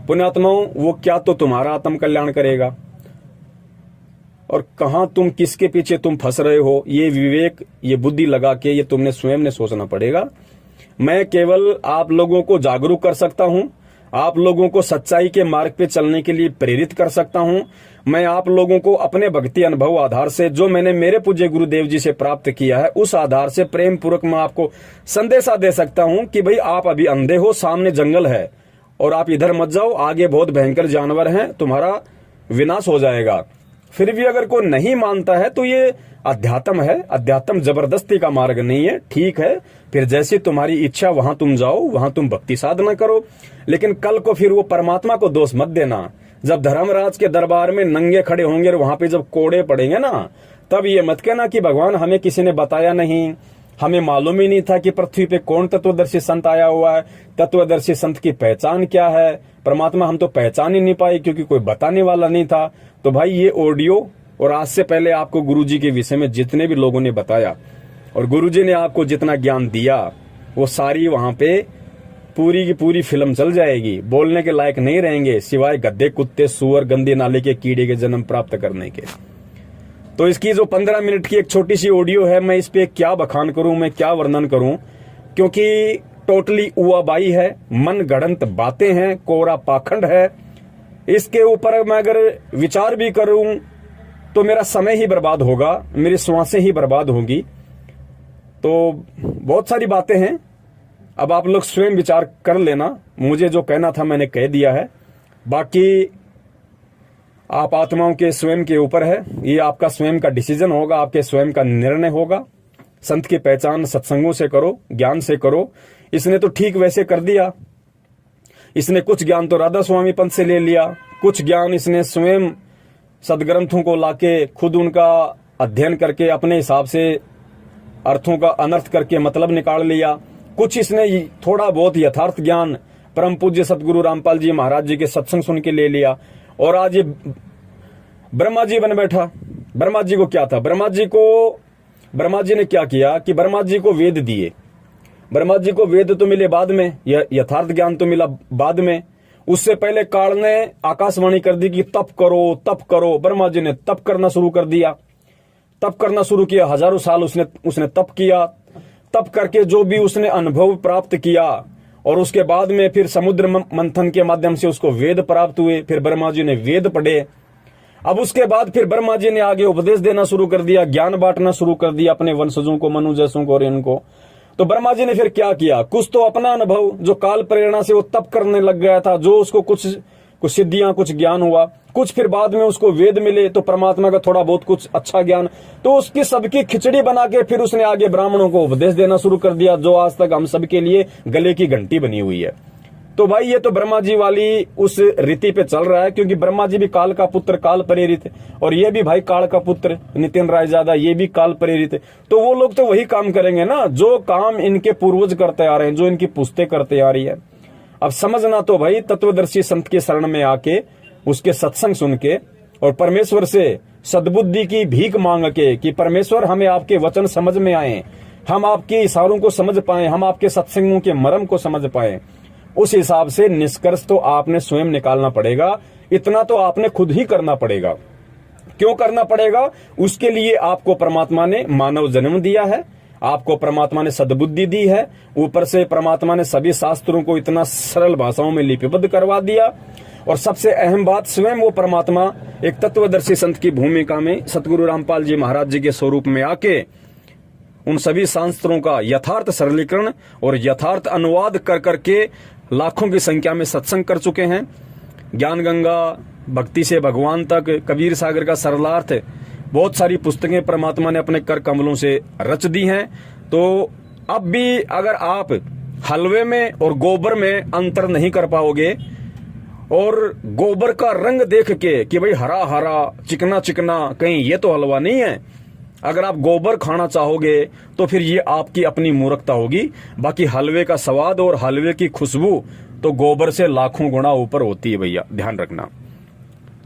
Speaker 3: पुण्यात्माओं, वो क्या तो तुम्हारा आत्म कल्याण करेगा, और कहां तुम किसके पीछे तुम फंस रहे हो, ये विवेक, ये बुद्धि लगा के ये तुमने स्वयं ने सोचना पड़ेगा। मैं केवल आप लोगों को जागरूक कर सकता हूं, आप लोगों को सच्चाई के मार्ग पे चलने के लिए प्रेरित कर सकता हूं। मैं आप लोगों को अपने भक्ति अनुभव आधार से, जो मैंने मेरे पूज्य गुरुदेव जी से प्राप्त किया है, उस आधार से प्रेम पूर्वक मैं आपको संदेशा दे सकता हूं कि भाई आप अभी अंधे हो, सामने जंगल है और आप इधर मत जाओ, आगे बहुत भयंकर जानवर हैं, तुम्हारा विनाश हो जाएगा। फिर भी अगर कोई नहीं मानता है तो ये अध्यात्म है, अध्यात्म जबरदस्ती का मार्ग नहीं है। ठीक है, फिर जैसी तुम्हारी इच्छा वहां तुम जाओ, वहां तुम भक्ति साधना करो, लेकिन कल को फिर वो परमात्मा को दोष मत देना। जब धर्मराज के दरबार में नंगे खड़े होंगे और वहां पे जब कोड़े पड़ेंगे ना, तब ये मत कहना कि भगवान हमें किसी ने बताया नहीं, हमें मालूम ही नहीं था कि पृथ्वी पे कौन तत्वदर्शी संत आया हुआ है, तत्वदर्शी संत की पहचान क्या है। परमात्मा हम तो पहचान ही नहीं पाए क्योंकि कोई बताने वाला नहीं था। तो भाई ये ऑडियो और आज से पहले आपको गुरुजी के विषय में जितने भी लोगों ने बताया और गुरुजी ने आपको जितना ज्ञान दिया, वो सारी वहां पे पूरी की पूरी फिल्म चल जाएगी। बोलने के लायक नहीं रहेंगे सिवाय गद्दे, कुत्ते, सुअर, गंदे नाले के कीड़े के जन्म प्राप्त करने के। तो इसकी जो 15 मिनट की एक छोटी सी ऑडियो है, मैं इस पे क्या बखान करूं, मैं क्या वर्णन करूं, क्योंकि टोटली उआबाई है, मन गढ़ंत बातें हैं, कोरा पाखंड है। इसके ऊपर मैं अगर विचार भी करूं तो मेरा समय ही बर्बाद होगा, मेरी श्वासें ही बर्बाद होगी। तो बहुत सारी बातें हैं, अब आप लोग स्वयं विचार कर लेना। मुझे जो कहना था मैंने कह दिया है, बाकी आप आत्माओं के स्वयं के ऊपर है, ये आपका स्वयं का डिसीजन होगा, आपके स्वयं का निर्णय होगा। संत की पहचान सत्संगों से करो, ज्ञान से करो। इसने तो ठीक वैसे कर दिया, इसने कुछ ज्ञान तो राधा स्वामी पंथ से ले लिया, कुछ ज्ञान इसने स्वयं सदग्रंथों को लाके खुद उनका अध्ययन करके अपने हिसाब से अर्थों का अनर्थ करके मतलब निकाल लिया, कुछ इसने थोड़ा बहुत यथार्थ ज्ञान परम पूज्य सतगुरु रामपाल जी महाराज जी के सत्संग सुन के ले लिया, और आज ये ब्रह्मा जी बन बैठा। ब्रह्मा जी को क्या था, ब्रह्मा जी ने क्या किया कि ब्रह्मा जी को वेद दिए। ब्रह्मा जी को वेद तो मिले बाद में, यथार्थ ज्ञान तो मिला बाद में। उससे पहले काल ने आकाशवाणी कर दी कि तप करो तप करो। ब्रह्मा जी ने तप करना शुरू कर दिया, तप करना शुरू किया। हजारों साल उसने तप किया। तप करके जो भी उसने अनुभव प्राप्त किया, और उसके बाद में फिर समुद्र मंथन के माध्यम से उसको वेद प्राप्त हुए। फिर ब्रह्मा जी ने वेद पढ़े। अब उसके बाद फिर ब्रह्मा जी ने आगे उपदेश देना शुरू कर दिया, ज्ञान बांटना शुरू कर दिया अपने वंशजों को, मनु जैसों को और इनको। तो ब्रह्मा जी ने फिर क्या किया, कुछ तो अपना अनुभव जो काल प्रेरणा से वो तप करने लग गया था, जो उसको कुछ सिद्धियां, कुछ ज्ञान हुआ, कुछ फिर बाद में उसको वेद मिले तो परमात्मा का थोड़ा बहुत कुछ अच्छा ज्ञान, तो उसकी सबकी खिचड़ी बना के फिर उसने आगे ब्राह्मणों को उपदेश देना शुरू कर दिया, जो आज तक हम सबके लिए गले की घंटी बनी हुई है। तो भाई ये तो ब्रह्मा जी वाली उस रीति पे चल रहा है, क्योंकि ब्रह्मा जी भी काल का पुत्र, काल प्रेरित, और ये भी भाई काल का पुत्र नितिन रायजादा, ये भी काल प्रेरित। तो वो लोग तो वही काम करेंगे ना जो काम इनके पूर्वज करते आ रहे हैं, जो इनकी पुश्तें करते आ रही है। अब समझना तो भाई तत्वदर्शी संत के शरण में आके, उसके सत्संग सुन के और परमेश्वर से सद्बुद्धि की भीख मांग के कि परमेश्वर हमें आपके वचन समझ में आए, हम आपके इशारों को समझ पाए, हम आपके सत्संगों के मर्म को समझ पाए। उस हिसाब से निष्कर्ष तो आपने स्वयं निकालना पड़ेगा। इतना तो आपने खुद ही करना पड़ेगा। क्यों करना पड़ेगा? उसके लिए आपको परमात्मा ने मानव जन्म दिया है, आपको परमात्मा ने सद्बुद्धि दी है, ऊपर से परमात्मा ने सभी शास्त्रों को इतना सरल भाषाओं में लिपिबद्ध करवा दिया, और सबसे अहम बात स्वयं वो परमात्मा एक तत्वदर्शी संत की भूमिका में सतगुरु रामपाल जी महाराज जी के स्वरूप में आके उन सभी शास्त्रों का यथार्थ सरलीकरण और यथार्थ अनुवाद कर करके लाखों की संख्या में सत्संग कर चुके हैं। ज्ञान गंगा, भक्ति से भगवान तक, कबीर सागर का सरलार्थ, बहुत सारी पुस्तकें परमात्मा ने अपने कर कमलों से रच दी हैं। तो अब भी अगर आप हलवे में और गोबर में अंतर नहीं कर पाओगे, और गोबर का रंग देख के कि भाई हरा हरा, चिकना चिकना, कहीं ये तो हलवा नहीं है, अगर आप गोबर खाना चाहोगे तो फिर ये आपकी अपनी मूर्खता होगी। बाकी हलवे का स्वाद और हलवे की खुशबू तो गोबर से लाखों गुना ऊपर होती है भैया, ध्यान रखना।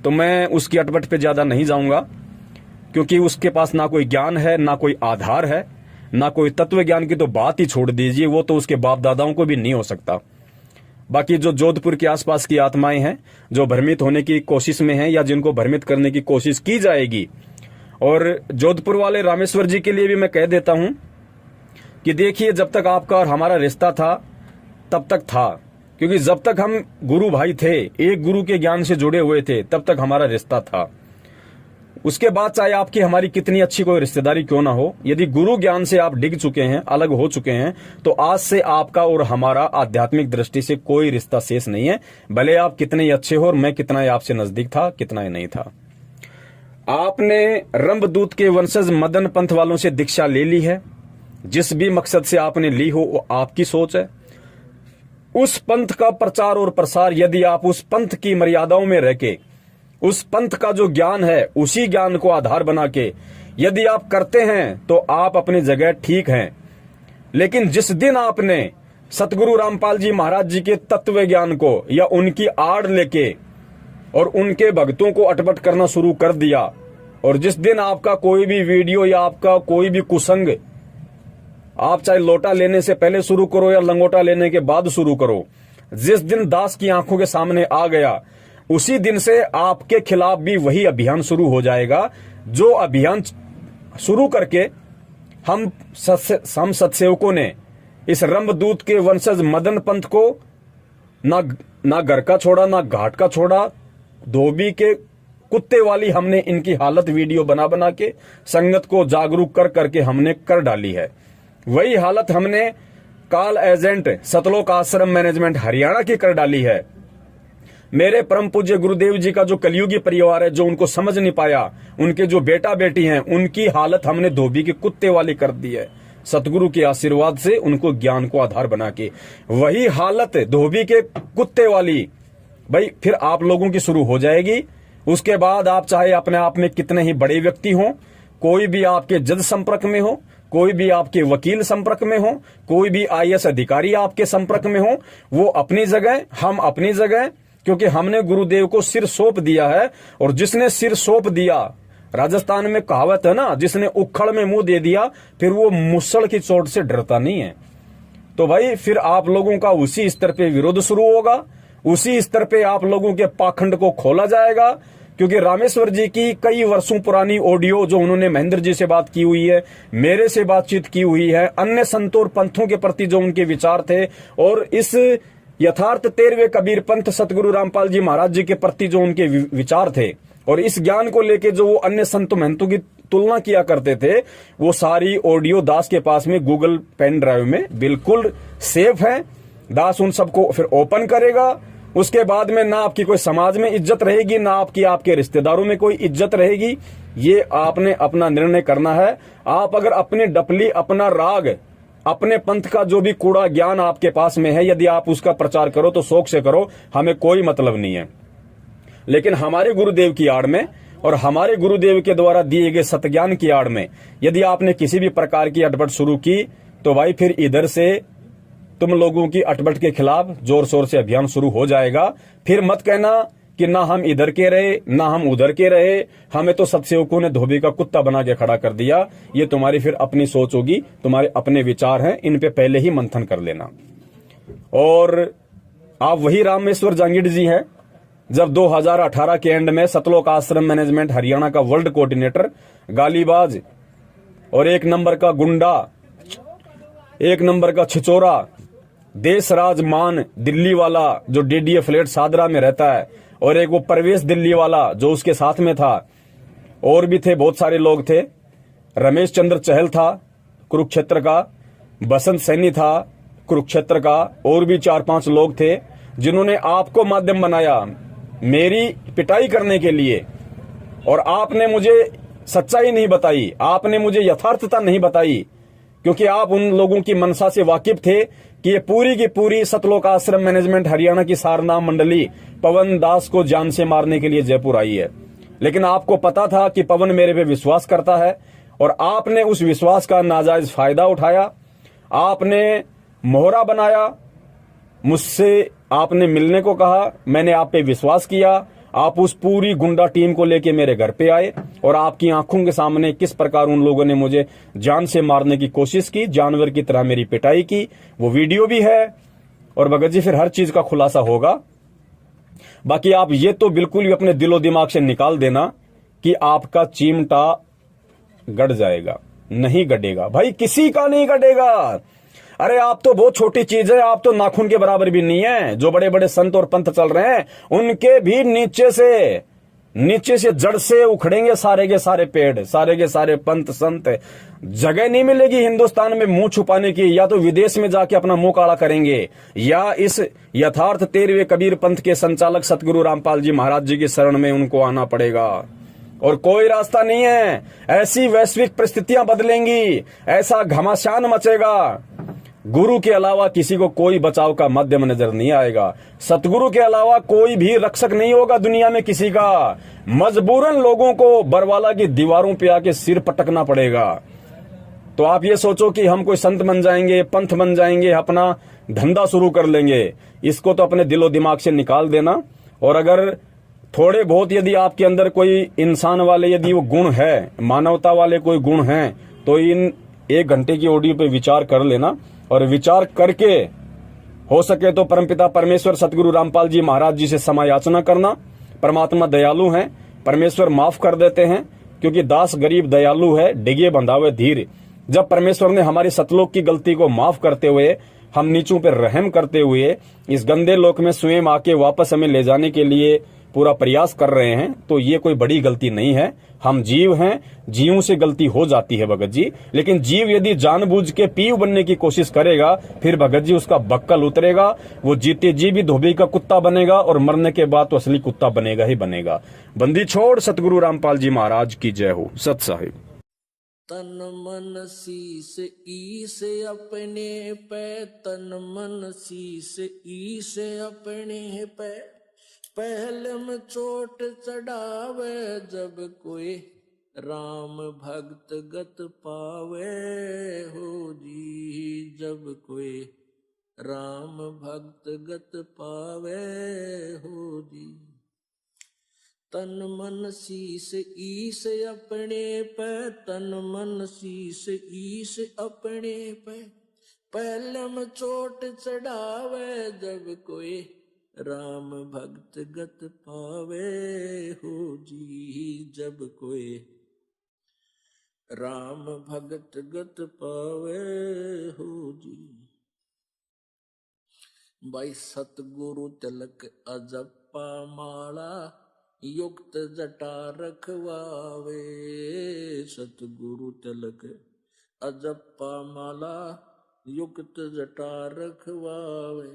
Speaker 3: तो मैं उसकी अटपट पे ज्यादा नहीं जाऊंगा, क्योंकि उसके पास ना कोई ज्ञान है, ना कोई आधार है, ना कोई तत्व ज्ञान की तो बात ही छोड़ दीजिए, वो तो उसके बाप दादाओं को भी नहीं हो सकता। बाकी जो जोधपुर के आसपास की आत्माएं हैं, जो भ्रमित होने की कोशिश में हैं या जिनको भ्रमित करने की कोशिश की जाएगी, और जोधपुर वाले रामेश्वर जी के लिए भी मैं कह देता हूं कि देखिए, जब तक आपका और हमारा रिश्ता था तब तक था, क्योंकि जब तक हम गुरु भाई थे, एक गुरु के ज्ञान से जुड़े हुए थे, तब तक हमारा रिश्ता था। उसके बाद चाहे आपकी हमारी कितनी अच्छी कोई रिश्तेदारी क्यों ना हो, यदि गुरु ज्ञान से आप डिग चुके हैं, अलग हो चुके हैं, तो आज से आपका और हमारा आध्यात्मिक दृष्टि से कोई रिश्ता शेष नहीं है। भले आप कितने ही अच्छे हो और मैं कितना ही आपसे नजदीक था, कितना ही नहीं था। आपने रंभदूत के वंशज मदन पंथ वालों से दीक्षा ले ली है। जिस भी मकसद से आपने ली हो वो आपकी सोच है। उस पंथ का प्रचार और प्रसार यदि आप उस पंथ की मर्यादाओं में रह के, उस पंथ का जो ज्ञान है उसी ज्ञान को आधार बना के यदि आप करते हैं तो आप अपनी जगह ठीक हैं। लेकिन जिस दिन आपने सतगुरु रामपाल जी महाराज जी के तत्व ज्ञान को या उनकी आड़ लेके और उनके भक्तों को अटपट करना शुरू कर दिया, और जिस दिन आपका कोई भी वीडियो या आपका कोई भी कुसंग, आप चाहे लोटा लेने से पहले शुरू करो या लंगोटा लेने के बाद शुरू करो, जिस दिन दास की आंखों के सामने आ गया, उसी दिन से आपके खिलाफ भी वही अभियान शुरू हो जाएगा। जो अभियान शुरू करके हम सत्सेवकों ने इस रंभदूत के वंशज मदन पंथ को ना घर का छोड़ा, ना घाट का छोड़ा। धोबी के कुत्ते वाली हमने इनकी हालत वीडियो बना बना के संगत को जागरूक कर करके हमने कर डाली है। वही हालत हमने काल एजेंट सतलोक आश्रम मैनेजमेंट हरियाणा की कर डाली है। मेरे परम पूज्य गुरुदेव जी का जो कलयुगी परिवार है, जो उनको समझ नहीं पाया, उनके जो बेटा बेटी हैं, उनकी हालत हमने धोबी के कुत्ते वाली कर दी है। सतगुरु के आशीर्वाद से उनको ज्ञान को आधार बना के वही हालत धोबी के कुत्ते वाली भाई फिर आप लोगों की शुरू हो जाएगी। उसके बाद आप चाहे अपने आप में कितने ही बड़े व्यक्ति हो, कोई भी आपके जज संपर्क में हो, कोई भी आपके वकील संपर्क में हो, कोई भी आईएएस अधिकारी आपके संपर्क में हो, वो अपनी जगह, हम अपनी जगह, क्योंकि हमने गुरुदेव को सिर सौंप दिया है। और जिसने सिर सौंप दिया, राजस्थान में कहावत है ना, जिसने उखड़ में मुंह दे दिया फिर वो मुसड़ की चोट से डरता नहीं है। तो भाई फिर आप लोगों का उसी स्तर पे विरोध शुरू होगा, उसी स्तर पे आप लोगों के पाखंड को खोला जाएगा। क्योंकि रामेश्वर जी की कई वर्षों पुरानी ऑडियो जो उन्होंने महेंद्र जी से बात की हुई है, मेरे से बातचीत की हुई है, अन्य संतों और पंथों के प्रति जो उनके विचार थे, और इस यथार्थ 13वें कबीर पंथ सतगुरु रामपाल जी महाराज जी के प्रति जो उनके विचार थे, और इस ज्ञान को लेके जो वो अन्य संत महंतों की तुलना किया करते थे, वो सारी ऑडियो दास के पास में गूगल पेन ड्राइव में बिल्कुल सेफ है। दास उन सबको फिर ओपन करेगा। उसके बाद में ना आपकी कोई समाज में इज्जत रहेगी, ना आपके रिश्तेदारों में कोई इज्जत रहेगी। ये आपने अपना निर्णय करना है। आप अगर अपनी डपली, अपना राग, अपने पंथ का जो भी कूड़ा ज्ञान आपके पास में है, यदि आप उसका प्रचार करो तो शौक से करो, हमें कोई मतलब नहीं है। लेकिन हमारे गुरुदेव की आड़ में और हमारे गुरुदेव के द्वारा दिए गए सतज्ञान की आड़ में यदि आपने किसी भी प्रकार की अटपट शुरू की, तो भाई फिर इधर से तुम लोगों की अटपट के खिलाफ जोर शोर से अभियान शुरू हो जाएगा। फिर मत कहना कि ना हम इधर के रहे, ना हम उधर के रहे, हमें तो सत्सेवकों ने धोबी का कुत्ता बना के खड़ा कर दिया। ये तुम्हारी फिर अपनी सोच होगी, तुम्हारे अपने विचार हैं, इन पे पहले ही मंथन कर लेना। और आप वही रामेश्वर जांगिड़ जी हैं जब 2018 के एंड में सतलोक आश्रम मैनेजमेंट हरियाणा का वर्ल्ड कोऑर्डिनेटर, गालीबाज और एक नंबर का गुंडा, एक नंबर का छिचोरा, देश राज मान दिल्ली वाला जो डीडीए फ्लैट सादरा में रहता है, और एक वो परवेश दिल्ली वाला जो उसके साथ में था, और भी थे, बहुत सारे लोग थे। रमेश चंद्र चहल था कुरुक्षेत्र का, बसंत सैनी था कुरुक्षेत्र का, और भी 4-5 लोग थे जिन्होंने आपको माध्यम बनाया मेरी पिटाई करने के लिए। और आपने मुझे सच्चाई नहीं बताई, आपने मुझे यथार्थता नहीं बताई, क्योंकि आप उन लोगों की मनसा से वाकिफ थे कि ये पूरी की पूरी सतलोक आश्रम मैनेजमेंट हरियाणा की सारनाम मंडली पवन दास को जान से मारने के लिए जयपुर आई है। लेकिन आपको पता था कि पवन मेरे पे विश्वास करता है, और आपने उस विश्वास का नाजायज फायदा उठाया। आपने मोहरा बनाया, मुझसे आपने मिलने को कहा, मैंने आप पे विश्वास किया। आप उस पूरी गुंडा टीम को लेके मेरे घर पे आए, और आपकी आंखों के सामने किस प्रकार उन लोगों ने मुझे जान से मारने की कोशिश की, जानवर की तरह मेरी पिटाई की, वो वीडियो भी है। और भगत जी फिर हर चीज का खुलासा होगा। बाकी आप ये तो बिल्कुल भी अपने दिलो दिमाग से निकाल देना कि आपका चिमटा गड़ जाएगा, नहीं गड़ेगा भाई, किसी का नहीं गड़ेगा। अरे आप तो बहुत छोटी चीज है, आप तो नाखून के बराबर भी नहीं है। जो बड़े बड़े संत और पंथ चल रहे हैं उनके भी नीचे से जड़ से उखड़ेंगे सारे के सारे पेड़, सारे के सारे पंथ संत। जगह नहीं मिलेगी हिंदुस्तान में मुंह छुपाने की, या तो विदेश में जाके अपना मुंह काला करेंगे, या इस यथार्थ 13वें कबीर पंथ के संचालक सतगुरु रामपाल जी महाराज जी की शरण में उनको आना पड़ेगा। और कोई रास्ता नहीं है। ऐसी वैश्विक परिस्थितियां बदलेंगी, ऐसा घमासान मचेगा, गुरु के अलावा किसी को कोई बचाव का माध्यम नजर नहीं आएगा। सतगुरु के अलावा कोई भी रक्षक नहीं होगा दुनिया में किसी का। मजबूरन लोगों को बरवाला की दीवारों पे आके सिर पटकना पड़ेगा। तो आप ये सोचो कि हम कोई संत बन जाएंगे, पंथ बन जाएंगे, अपना धंधा शुरू कर लेंगे, इसको तो अपने दिलो दिमाग से निकाल देना। और अगर थोड़े बहुत यदि आपके अंदर कोई इंसान वाले यदि वो गुण है, मानवता वाले कोई गुण हैं, तो इन 1 घंटे की ऑडियो पे विचार कर लेना। और विचार करके हो सके तो परमपिता परमेश्वर सतगुरु रामपाल जी महाराज जी से क्षमा याचना करना। परमात्मा दयालु हैं, परमेश्वर माफ कर देते हैं, क्योंकि दास गरीब दयालु है, डिगे बंधावे धीर। जब परमेश्वर ने हमारी सतलोक की गलती को माफ करते हुए, हम नीचों पर रहम करते हुए इस गंदे लोक में स्वयं आके वापस हमें ले जाने के लिए पूरा प्रयास कर रहे हैं, तो ये कोई बड़ी गलती नहीं है। हम जीव हैं, जीवों से गलती हो जाती है भगत जी। लेकिन जीव यदि जानबूझ के पीव बनने की कोशिश करेगा, फिर भगत जी उसका बक्कल उतरेगा। वो जीते जी भी धोबी का कुत्ता बनेगा, और मरने के बाद तो असली कुत्ता बनेगा ही बनेगा। बंदी छोड़ सतगुरु रामपाल जी महाराज की जय हो। सत साहिब।
Speaker 4: तन मन शीस ईस अपने पे, तन मन शीस ईस अपने पे, पहले में चोट चढ़ावे जब कोई राम भक्त गत पावे हो जी, जब कोई राम भक्त गत पावे हो जी। तन मन शीस ईस अपने पे, तन मन शीस ईस अपने पे, पहले में चोट चढ़ावे जब कोई राम भक्त गत पावे हो जी, जब कोई राम भक्त गत पावे हो जी। भाई सतगुरु तिलक अजप्पा माला, युक्त जटा रखवावे। सतगुरु तिलक अजप्पा माला, युक्त जटा रखवावे।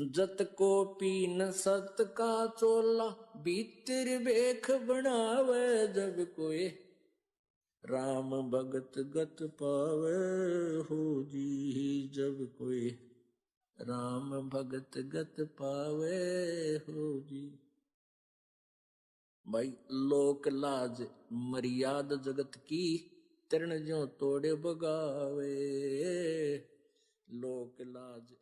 Speaker 4: जत को पीन सत का चोला, भीतर बेख बनावे जब कोई राम भगत गत पावे हो जी, जब कोई राम भगत गत पावे हो जी। भाई लोक लाज मर्याद जगत की, तरण ज्यों तोड़े बगावे। लोक लाज